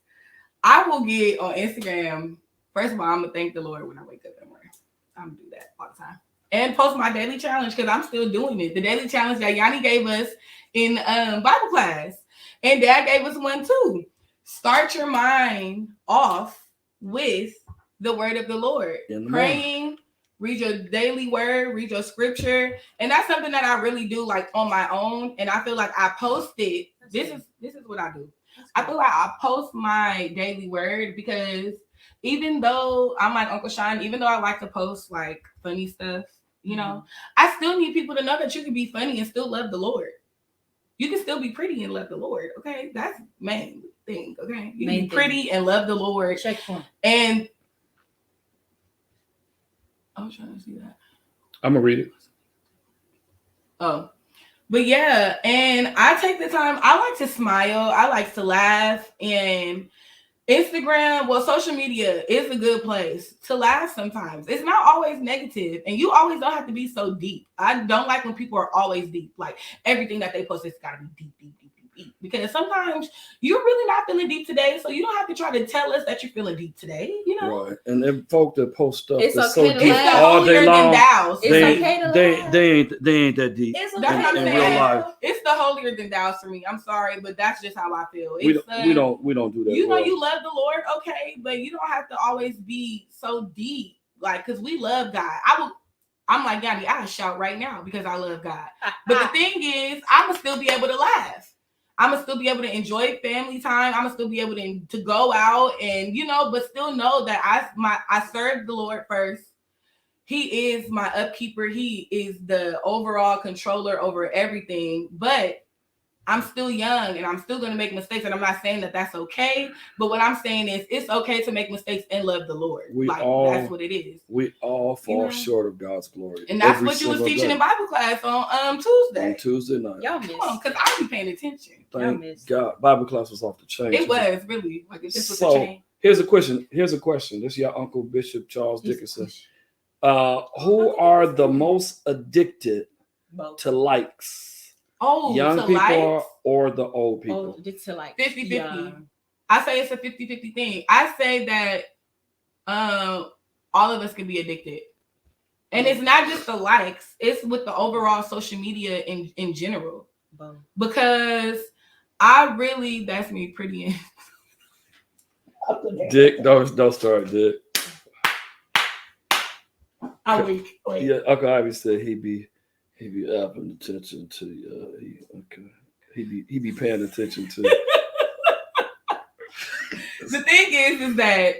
I will get on Instagram. First of all, I'm gonna thank the Lord when I wake up in the morning. I'm gonna do that all the time. And post my daily challenge, because I'm still doing it. The daily challenge that Yanni gave us in Bible class. And Dad gave us one too. Start your mind off with the word of the Lord. Praying, read your daily word, read your scripture. And that's something that I really do like on my own. And I feel like I post it. This is what I do. I feel like I post my daily word, because even though I'm like Uncle Sean, even though I like to post like funny stuff, I still need people to know that you can be funny and still love the Lord. You can still be pretty and love the Lord. Okay, that's main thing. Okay, you can be pretty and love the Lord. Checkpoint. And I was trying to see that. I'm gonna read it. Oh, but yeah, and I take the time. I like to smile. I like to laugh. And Instagram, well, social media is a good place to laugh sometimes. It's not always negative, and you always don't have to be so deep. I don't like when people are always deep. Like everything that they post, it's got to be deep. Because sometimes you're really not feeling deep today, so you don't have to try to tell us that you're feeling deep today. Right. And them folk that post stuff it's that's okay so deep all day long, they ain't that deep. It's okay in real life. It's the holier than thou for me. I'm sorry, but that's just how I feel. We don't do that. You know, you love the Lord, okay, but you don't have to always be so deep, like, because we love God. I'm like Yanni, I shout right now because I love God. But the thing is, I'm gonna still be able to laugh. I'm gonna still be able to enjoy family time. I'm gonna still be able to go out and but still know that I serve the Lord first. He is my upkeeper. He is the overall controller over everything. But I'm still young and I'm still going to make mistakes. And I'm not saying that that's okay. But what I'm saying is it's okay to make mistakes and love the Lord. That's what it is. We all fall short of God's glory. And that's what you was teaching in Bible class on Tuesday. On Tuesday night. Y'all missed. Come on, because I be paying attention. Thank God. Bible class was off the chain. It was really. Like, it just was so, a chain. Here's a question. This is your Uncle Bishop Charles Dickinson. Who are the most addicted to likes? Oh, young people likes? Or the old people? Oh, to like 50-50. I say it's a 50-50 thing. I say that all of us can be addicted. And it's not just the likes, it's with the overall social media in general. Because that's me pretty. Dick, don't start, Dick. I'm weak. Wait. Yeah, Uncle Ivy said he be paying attention to he be paying attention to. The thing is that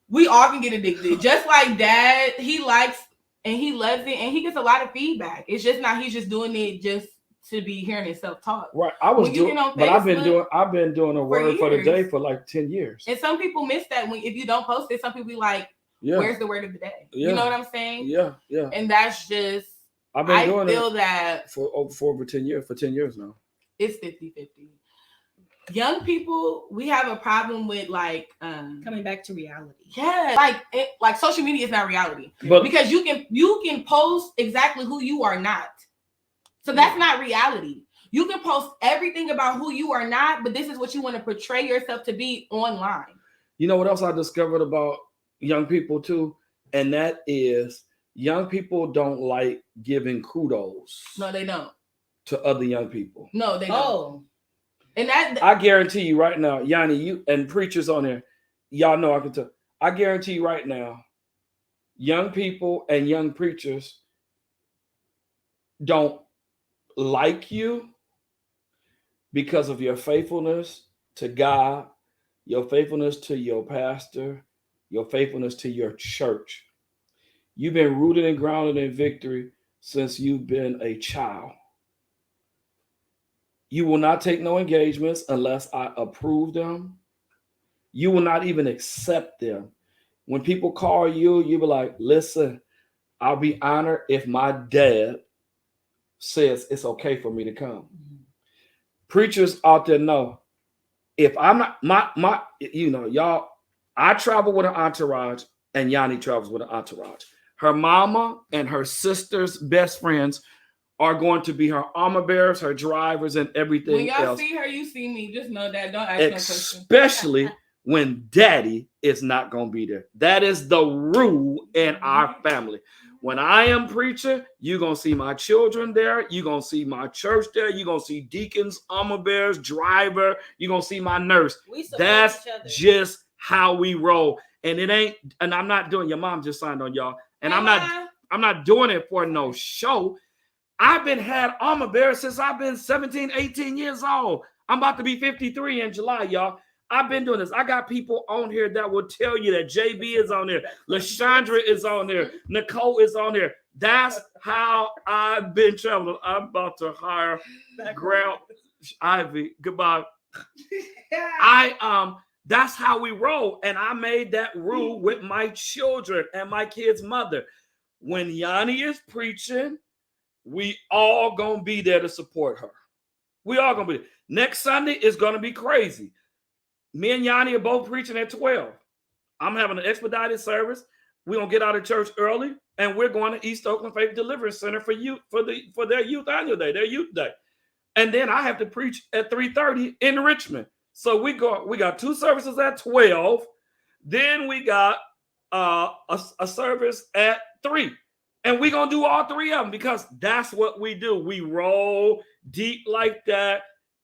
we all can get addicted. Just like Dad, he likes and he loves it and he gets a lot of feedback. It's just not he's just doing it just to be hearing himself talk. Right. I've been doing a word for the day for like 10 years. And some people miss that if you don't post it, some people be like, where's the word of the day? Yeah. You know what I'm saying? Yeah. And that's just I feel that for over 10 years, for 10 years now. It's 50-50. Young people, we have a problem with like coming back to reality. Yeah, like social media is not reality, but because you can post exactly who you are not. So that's not reality. You can post everything about who you are not, but this is what you want to portray yourself to be online. You know what else I discovered about young people too? And that is young people don't like giving kudos. No, they don't. To other young people. No, they don't. Oh. And that I guarantee you right now, Yanni, you and preachers on there, y'all know I can tell. I guarantee you right now, young people and young preachers don't like you because of your faithfulness to God, your faithfulness to your pastor, your faithfulness to your church. You've been rooted and grounded in victory since you've been a child. You will not take no engagements unless I approve them. You will not even accept them. When people call you, you be like, listen, I'll be honored if my dad says it's okay for me to come. Mm-hmm. Preachers out there know, if I'm not, y'all, I travel with an entourage and Yanni travels with an entourage. Her mama and her sister's best friends are going to be her armor bearers, her drivers, and everything else. When y'all see her, you see me. Just know that. Don't ask no questions. Especially when daddy is not going to be there. That is the rule in our family. When I am preacher, you're going to see my children there. You're going to see my church there. You're going to see deacons, armor bearers, driver. You're going to see my nurse. That's just how we roll. And it ain't, and I'm not doing, your mom just signed on y'all. And I'm not doing it for no show. I've been had armor bearers since I've been 17, 18 years old. I'm about to be 53 in July, y'all. I've been doing this. I got people on here that will tell you that JB is on there. LaShondra is on there. Nicole is on there. That's how I've been traveling. I'm about to hire Grant Ivy. Goodbye. That's how we roll. And I made that rule with my children and my kid's mother. When Yanni is preaching, we all gonna be there to support her. We all gonna be there. Next Sunday is gonna be crazy. Me and Yanni are both preaching at 12. I'm having an expedited service. We're gonna get out of church early, and we're going to East Oakland Faith Deliverance Center for their youth annual day, their youth day. And then I have to preach at 3:30 in Richmond. So we got two services at 12. Then we got a service at 3. And we're going to do all 3 of them because that's what we do. We roll deep like that.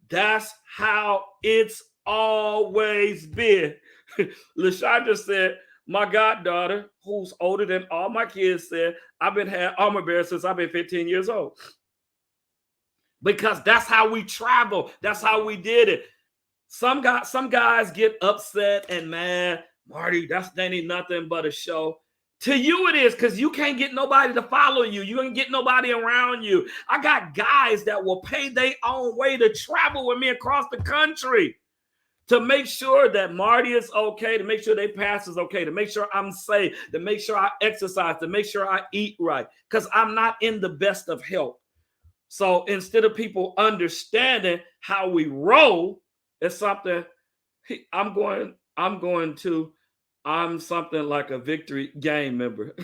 That's how it's always been. LaShondra said, my goddaughter, who's older than all my kids, said, I've been had armor bearers since I've been 15 years old. Because that's how we travel. That's how we did it. Some guys get upset and mad. Marty, that ain't nothing but a show. To you it is, because you can't get nobody to follow you. You can't get nobody around you. I got guys that will pay their own way to travel with me across the country to make sure that Marty is okay, to make sure their past is okay, to make sure I'm safe, to make sure I exercise, to make sure I eat right, because I'm not in the best of health. So instead of people understanding how we roll, it's something I'm something like a Victory Game member.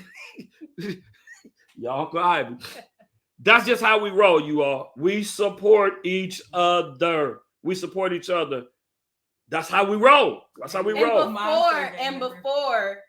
Y'all quiet. That's just how we roll, you all. We support each other. We support each other. That's how we roll. That's how we roll. Before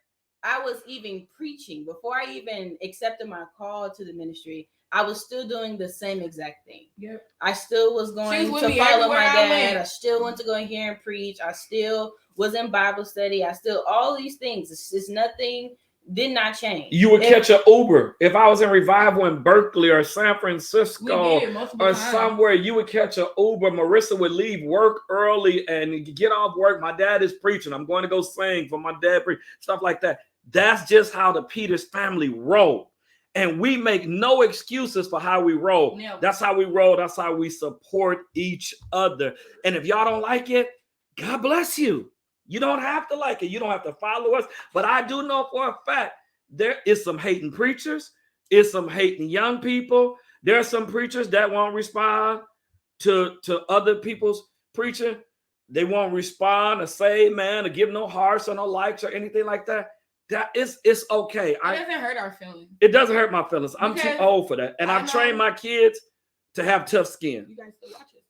I was even preaching, before I even accepted my call to the ministry, I was still doing the same exact thing. Yep. I still was going to follow my dad. I still went to go in here and preach. I still was in Bible study. I still, all these things. It's just nothing did not change. You would catch an Uber. If I was in revival in Berkeley or San Francisco or somewhere, you would catch an Uber. Marissa would leave work early and get off work. My dad is preaching. I'm going to go sing for my dad, stuff like that. That's just how the Peters family roll. And we make no excuses for how we roll. Yeah. That's how we roll. That's how we support each other. And if y'all don't like it, God bless you. You don't have to like it. You don't have to follow us. But I do know for a fact there is some hating preachers. Is some hating young people. There are some preachers that won't respond to other people's preaching. They won't respond or say amen or give no hearts or no likes or anything like that. That it's okay. It doesn't hurt our feelings. It doesn't hurt my feelings. I'm too old for that. And I've trained my kids to have tough skin. You guys still watch it.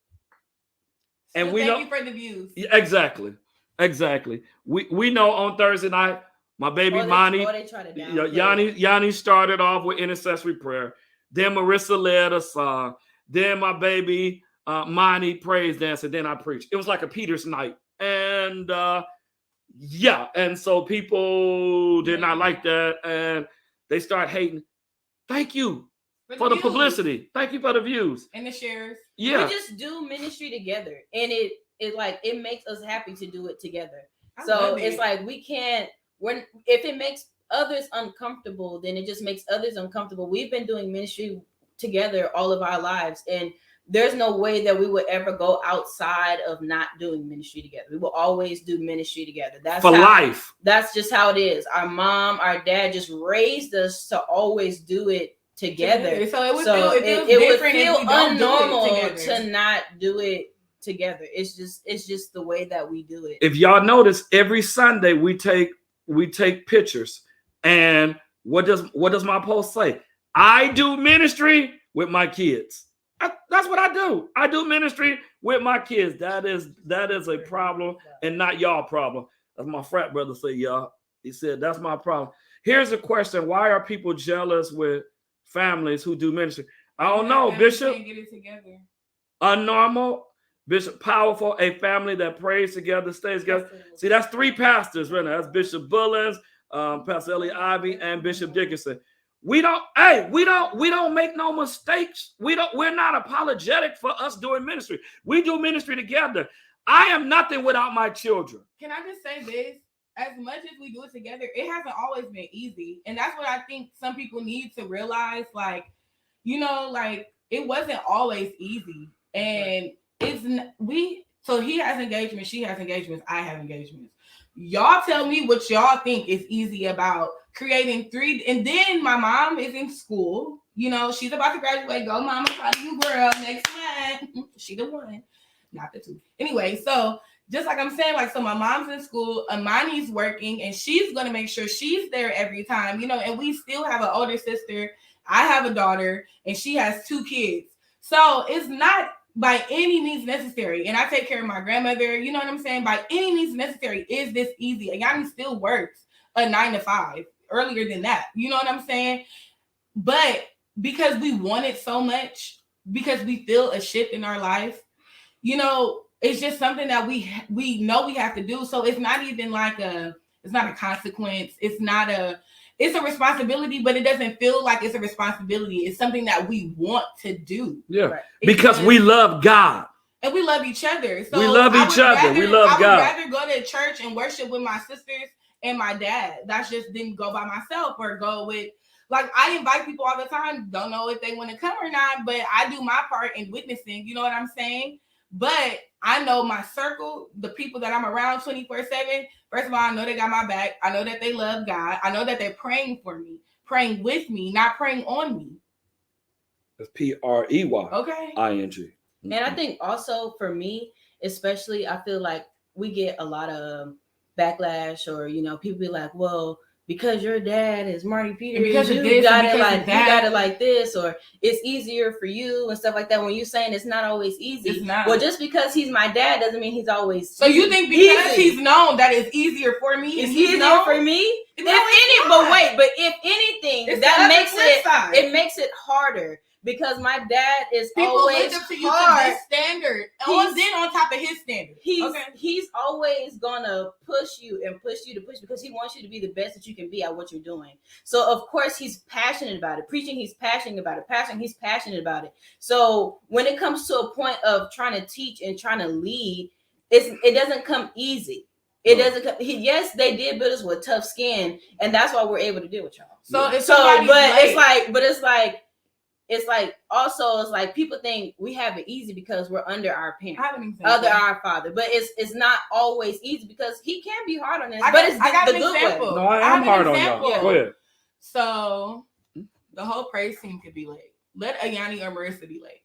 And Still we thank know you for the views. Yeah, exactly. We know on Thursday night, my baby Marty, they try to downplay. Yanni started off with intercessory prayer. Then Marissa led a song. Then my baby Marty praise dance, and then I preached. It was like a Peters night, and and so people did not like that, and they start hating. Thank you for the publicity. Thank you for the views and the shares. Yeah, we just do ministry together, and it makes us happy to do it together. So it's like we can't. If it makes others uncomfortable, then it just makes others uncomfortable. We've been doing ministry together all of our lives, and there's no way that we would ever go outside of not doing ministry together. We will always do ministry together. That's life. That's just how it is. Our mom, our dad just raised us to always do it together. So it would feel unnormal to not do it together. It's just the way that we do it. If y'all notice, every Sunday we take pictures, and what does my post say? I do ministry with my kids. That's what I do. I do ministry with my kids. That is a problem, and not y'all problem. As my frat brother say, y'all. He said that's my problem. Here's a question: why are people jealous with families who do ministry? I don't know, Bishop. Get it together. Unnormal, Bishop. Powerful, a family that prays together, stays together. See, that's 3 pastors right now. That's Bishop Bullens, Pastor Ellie Ivy, and Bishop Dickinson. We don't make no mistakes. We're not apologetic for us doing ministry. We do ministry together. I am nothing without my children. Can I just say this? As much as we do it together, it hasn't always been easy. And that's what I think some people need to realize. Like, it wasn't always easy. And so he has engagements, she has engagements, I have engagements. Y'all tell me what y'all think is easy about creating 3. And then my mom is in school. She's about to graduate. Go, mama, proud of you, girl. Next month. She the one, not the 2. Anyway, so just like I'm saying, so my mom's in school, Amani's working, and she's going to make sure she's there every time, and we still have an older sister. I have a daughter, and she has 2 kids. So it's not by any means necessary. And I take care of my grandmother, you know what I'm saying? By any means necessary, is this easy? And Yanni still works a 9 to 5 earlier than that. You know what I'm saying? But because we want it so much, because we feel a shift in our life, it's just something that we know we have to do. So it's not even it's not a consequence. It's a responsibility, but it doesn't feel like it's a responsibility. It's something that we want to do. Yeah. Right. Because we love God. And we love each other. So we love each other. We love God. I would rather go to church and worship with my sisters and my dad. That's just didn't go by myself or go with, I invite people all the time. Don't know if they want to come or not, but I do my part in witnessing. You know what I'm saying? But I know my circle, the people that I'm around 24/7. First of all, I know they got my back. I know that they love God. I know that they're praying for me, praying with me, not praying on me. It's PREY. Okay. ING. And I think also for me, especially, I feel like we get a lot of backlash, or people be like, well, because your dad is Marty Peters, because you got it like this, or it's easier for you and stuff like that. When you're saying it's not always easy, it's not. Well, just because he's my dad doesn't mean he's always. So you think because he's known that it's easier for me? It's easier for me. But if anything, that makes it harder. Because my dad is people always look up to you hard. To this standard, then on top of his standard. He's always gonna push you because he wants you to be the best that you can be at what you're doing. So of course he's passionate about it. Preaching, he's passionate about it. Pastoring, he's passionate about it. So when it comes to a point of trying to teach and trying to lead, it doesn't come easy. It doesn't come. Yes, they did build us with tough skin, and that's why we're able to deal with y'all. It's like people think we have it easy because we're under our parents, under our father. But it's not always easy because he can be hard on us. But it's the good way. No, I am hard on y'all. Yeah. Go ahead. So the whole praise team could be late. Let Ayanni or Marissa be late.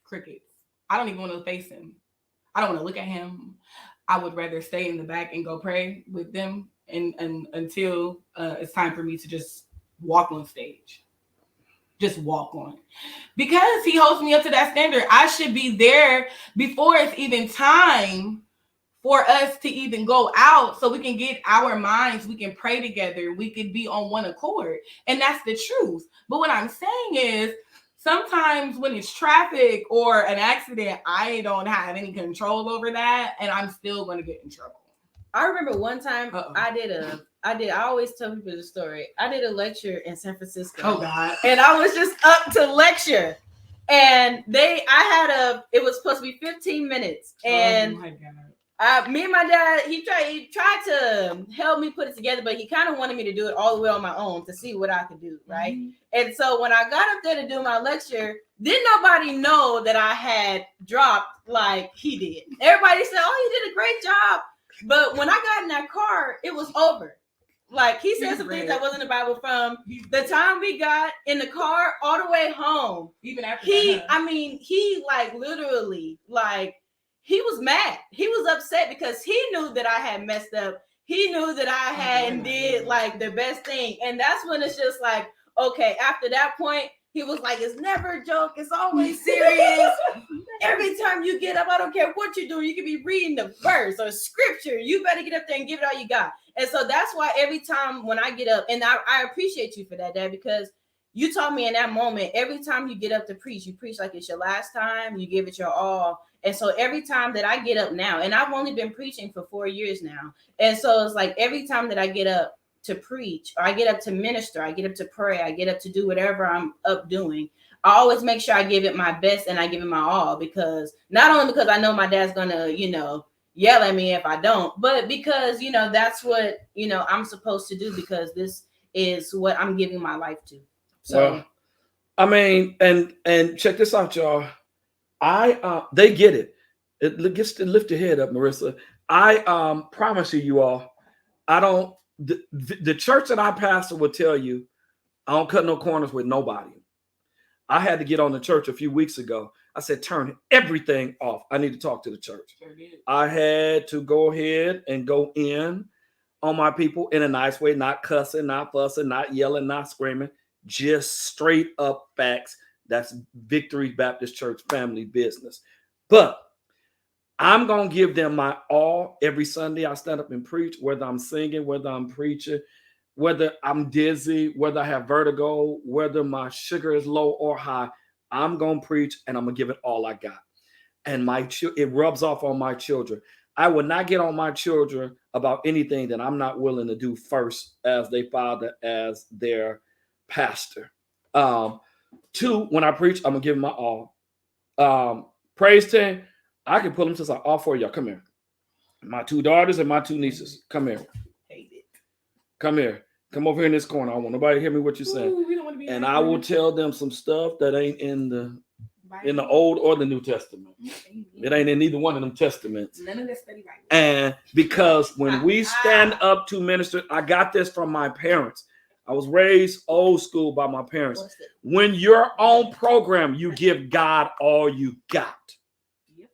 Crickets. I don't even want to face him. I don't want to look at him. I would rather stay in the back and go pray with them and until it's time for me to just walk on stage. just walk on. Because he holds me up to that standard, I should be there before it's even time for us to even go out so we can get our minds, we can pray together, we could be on one accord. And that's the truth. But what I'm saying is, sometimes when it's traffic or an accident, I don't have any control over that, and I'm still going to get in trouble. I remember one time I always tell people the story. I did a lecture in San Francisco. Oh God. And I was just up to lecture. And it was supposed to be 15 minutes. And oh my God. Me and my dad, he tried to help me put it together, but he kind of wanted me to do it all the way on my own to see what I could do, right? Mm-hmm. And so when I got up there to do my lecture, didn't nobody know that I had dropped like he did. Everybody said, "Oh, you did a great job." But when I got in that car, it was over. Like he said some things that wasn't in the Bible from the time we got in the car all the way home. Even after he like literally like. He was mad. He was upset because he knew that I had messed up. He knew that I hadn't did like the best thing. And that's when it's just like, okay, after that point, he was like, it's never a joke. It's always serious. Every time you get up, I don't care what you're doing. You could be reading the verse or scripture. You better get up there and give it all you got. And so that's why every time when I get up, and I appreciate you for that, Dad, because you taught me in that moment, every time you get up to preach, you preach like it's your last time. You give it your all. And so every time that I get up now, and I've only been preaching for 4 years now. And so it's like every time that I get up to preach, or I get up to minister, I get up to pray, I get up to do whatever I'm up doing, I always make sure I give it my best and I give it my all, because not only because I know my dad's going to, yell at me if I don't, but because, that's what, I'm supposed to do, because this is what I'm giving my life to. So, well, I mean, and check this out, y'all. They get it. It gets to lift your head up, Marissa. I promise you all, I don't. The church that I pastor will tell you, I don't cut no corners with nobody. I had to get on the church a few weeks ago. I said, turn everything off. I need to talk to the church. Sure did. I had to go ahead and go in on my people in a nice way, not cussing, not fussing, not yelling, not screaming, just straight up facts. That's Victory Baptist Church family business. But I'm going to give them my all every Sunday. I stand up and preach, whether I'm singing, whether I'm preaching, whether I'm dizzy, whether I have vertigo, whether my sugar is low or high. I'm going to preach and I'm going to give it all I got. And it rubs off on my children. I will not get on my children about anything that I'm not willing to do first as their father, as their pastor. Two, when I preach, I'm going to give them my all. Praise team, I can pull them to say, all four of y'all, come here. My two daughters and my two nieces, come here. Hate it. Come here. Come over here in this corner. I want nobody to hear me what you're saying. Ooh, we don't want to be and I will tell them some stuff that ain't in the Old or the New Testament. It ain't in neither one of them testaments. None of this study Bible. And because when we stand up to minister, I got this from my parents. I was raised old school by my parents. When you're on program, you give God all you got. Yep.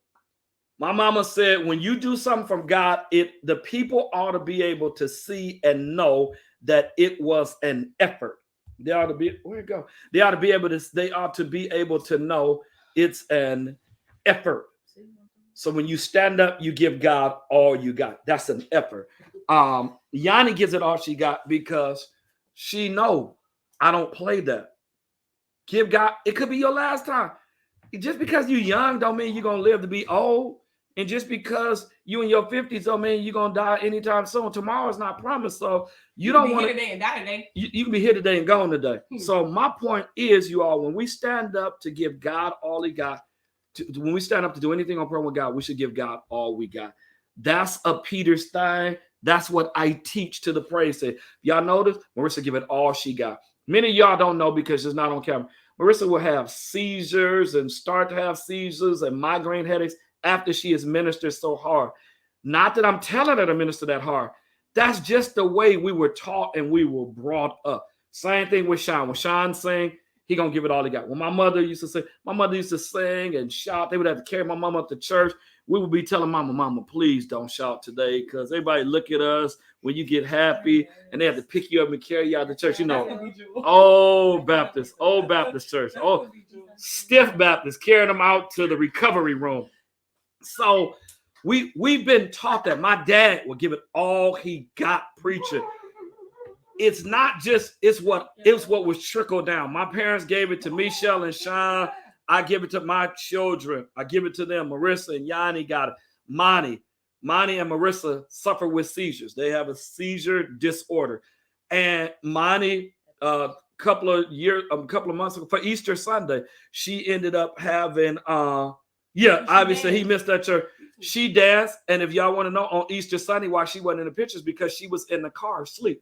My mama said, when you do something from God, the people ought to be able to see and know that it was an effort. They ought to be, where'd it go? They ought to be able to know it's an effort. So when you stand up, you give God all you got. That's an effort. Yanni gives it all she got because she know I don't play that. Give God, it could be your last time. Just because you're young don't mean you're going to live to be old. And just because you in your 50s don't mean you're going to die anytime soon. Tomorrow is not promised. So you don't want to be here today and die today. You can be here today and gone today. So my point is, you all, when we stand up to give God all he got, when we stand up to do anything on program with God, we should give God all we got. That's a Peters thing. That's what I teach to the praise team. Y'all notice? Marissa give it all she got. Many of y'all don't know because it's not on camera. Marissa will have seizures and start to have seizures and migraine headaches after she has ministered so hard. Not that I'm telling her to minister that hard. That's just the way we were taught and we were brought up. Same thing with Sean. When Sean sang, He gonna give it all he got. When my mother used to sing and shout. They would have to carry my mama up to church. We would be telling mama, please don't shout today, because everybody look at us when you get happy, and they have to pick you up and carry you out to church. Old Baptist church, stiff Baptist, carrying them out to the recovery room. So we've been taught that my dad will give it all he got preaching. It's not just, it's what was trickled down. My parents gave it to Michelle and Sean. I give it to my children. I give it to them. Marissa and Yanni got it. Marty and Marissa suffer with seizures. They have a seizure disorder. And Marty, a couple of months ago, for Easter Sunday, she ended up having, obviously he missed that church. She danced. And if y'all want to know, on Easter Sunday, why she wasn't in the pictures, because she was in the car asleep.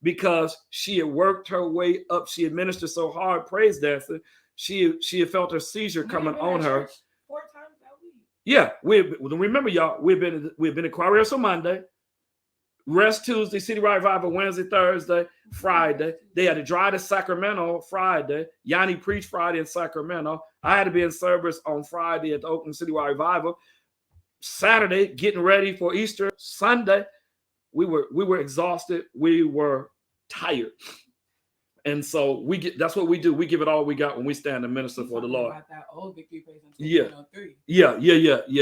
Because she had worked her way up. She administered so hard, praise dancing. She had felt her seizure coming on her. 4 times that week. Yeah, remember y'all, we've been in choir rehearsal Monday, rest Tuesday, City Revival Wednesday, Thursday, Friday. They had to drive to Sacramento Friday. Yanni preached Friday in Sacramento. I had to be in service on Friday at the Oakland City Revival. Saturday, getting ready for Easter. Sunday, we were exhausted. We were tired. And so that's what we do. We give it all we got when we stand and minister for the Lord. About that old Victory Place in Yeah. 2003. Yeah.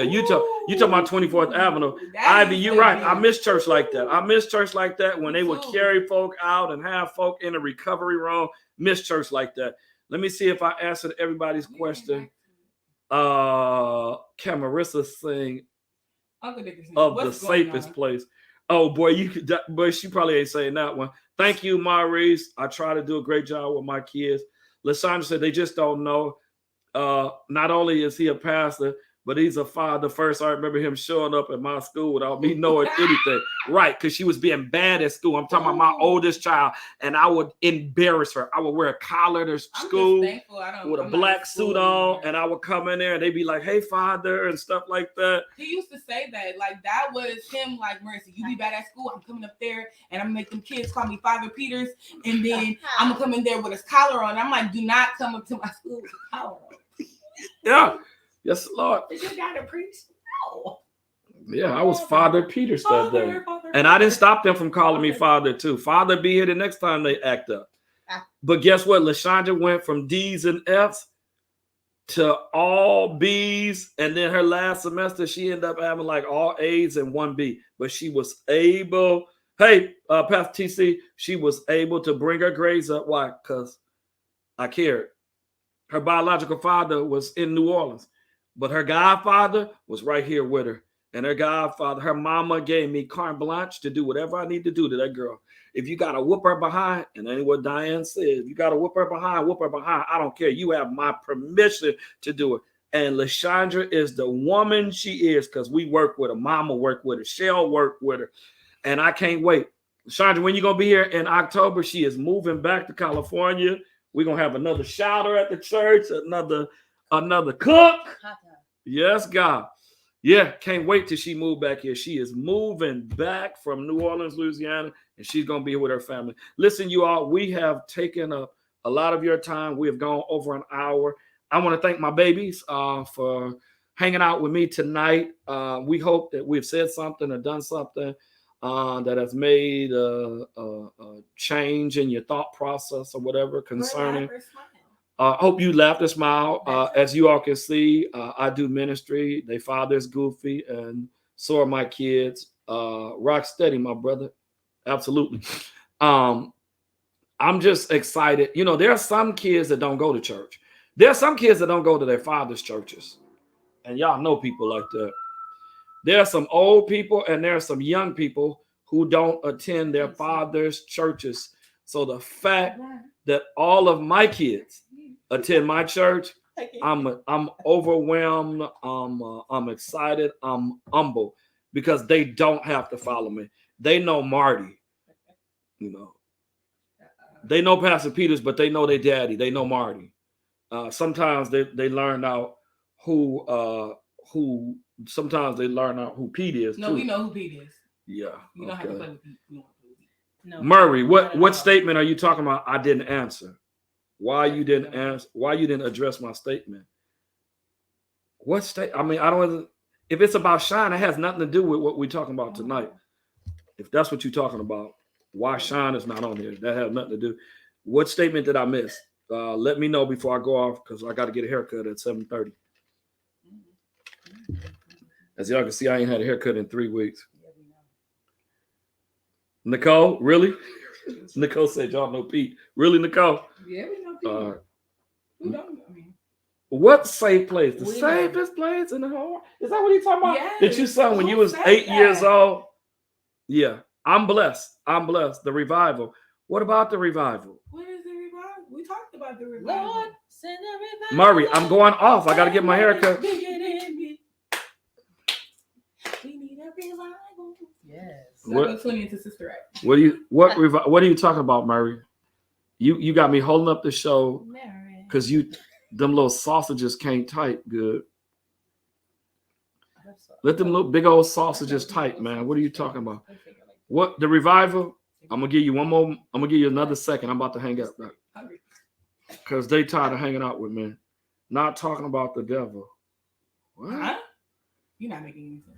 You talking about 24th Avenue. Ivy, you're right. I miss church like that. I miss church like that when they would carry folk out and have folk in a recovery room. Miss church like that. Let me see if I answered everybody's question. Can Marissa sing of the safest place? Oh boy, she probably ain't saying that one. Thank you, Maurice. I try to do a great job with my kids. LaShonda said they just don't know. Not only is he a pastor, but he's a father first. I remember him showing up at my school without me knowing anything. Right, because she was being bad at school. I'm talking about my oldest child, and I would embarrass her. I would wear a collar to school with a black suit on, and I would come in there, and they'd be like, hey, father, and stuff like that. He used to say that. Like, that was him, like, Marissa, you be bad at school. I'm coming up there, and I'm going to make them kids call me Father Peters, and then I'm going to come in there with his collar on. I'm like, do not come up to my school with a collar on. Yeah. Yes, Lord. Did you got to preach? No. Yeah, I was Father Peters that day. And I didn't stop them from calling me Father, too. Father, be here the next time they act up. But guess what? LaShonda went from D's and F's to all B's. And then her last semester, she ended up having like all A's and 1 B. But she was able, Pastor TC, she was able to bring her grades up. Why? Because I cared. Her biological father was in New Orleans. But her godfather was right here with her. And her godfather, her mama gave me carte blanche to do whatever I need to do to that girl. If you got to whoop her behind, and that's what Diane said, if you got to whoop her behind. I don't care. You have my permission to do it. And LaShondra is the woman she is, because we work with her. Mama worked with her. Shell worked with her. And I can't wait. LaShondra, when you going to be here in October? She is moving back to California. We're going to have another shouter at the church, another cook. Yes, God. Yeah, can't wait till she moved back here. She is moving back from New Orleans, Louisiana, and she's going to be here with her family. Listen, you all, we have taken up a lot of your time. We have gone over an hour. I want to thank my babies for hanging out with me tonight. We hope that we've said something or done something that has made a change in your thought process or whatever concerning. I hope you laughed and smiled. As you all can see, I do ministry. They father's goofy, and so are my kids. Rock steady, my brother. Absolutely. I'm just excited. You know, there are some kids that don't go to church. There are some kids that don't go to their father's churches. And y'all know people like that. There are some old people and there are some young people who don't attend their father's churches. So the fact that all of my kids attend my church, I'm overwhelmed. I'm excited. I'm humble because they don't have to follow me. They know Marty, you know. They know Pastor Peters, but they know their daddy. They know Marty. Sometimes they learn out who. Sometimes they learn out who Pete is. No, we know who Pete is. Yeah. You don't have to play with Pete. No. Murray, what statement are you talking about? I didn't answer. why you didn't answer, why you didn't address my statement. What state? I mean, I don't. If it's about Shine, it has nothing to do with what we're talking about tonight. If that's what you're talking about, why Shine is not on here, that has nothing to do. What statement did I miss? Let me know before I go off because I got to get a haircut at 7:30. As y'all can see, I ain't had a haircut in 3 weeks. Nicole, really? Nicole said y'all know Pete. Really, Nicole? Yeah, we know Pete. Who don't? I mean, what safe place? The safest place in the whole world? Is that what he's talking about? Yes. That you sung when you was 8 years old? Yeah. I'm blessed. I'm blessed. The revival. What about the revival? What is the revival? We talked about the revival. Lord, send the revival. Murray, I'm going off. I got to get my haircut. We need a revival. Yes. What? 20 into Sister Act. What are you talking about, Murray? You got me holding up the show because them little sausages can't type good. Let them little big old sausages type, man. What are you talking about? What, the revival? I'm gonna give you one more. I'm gonna give you another second. I'm about to hang up because they tired of hanging out with me. Not talking about the devil. What? Huh? You're not making any sense.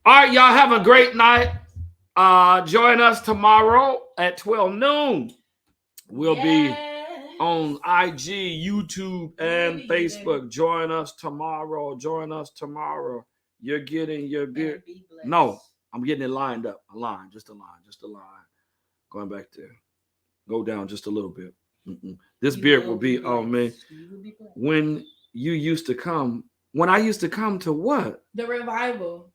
All right, y'all have a great night. Join us tomorrow at 12 noon. We'll be on IG, YouTube, and Facebook. Join us tomorrow. Join us tomorrow. You're getting your beard. No, I'm getting it lined up. Just a line. Going back there. Go down just a little bit. This beard will be on me. When you used to come, when I used to come to what? The revival.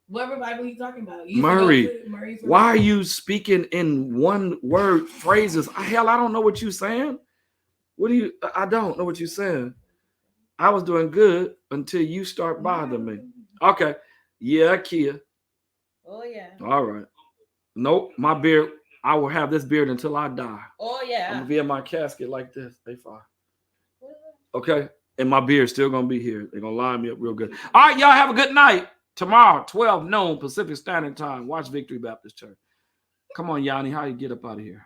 What revival are you talking about? Murray, why are you speaking in one word phrases? Hell, I don't know what you're saying. I don't know what you're saying. I was doing good until you start bothering me. Okay. Yeah, Kia. Oh, yeah. All right. Nope, my beard, I will have this beard until I die. Oh, yeah. I'm going to be in my casket like this. They fine. Okay. And my beard's still going to be here. They're going to line me up real good. All right, y'all have a good night. Tomorrow, 12 noon Pacific Standard Time. Watch Victory Baptist Church. Come on, Yanni. How you get up out of here?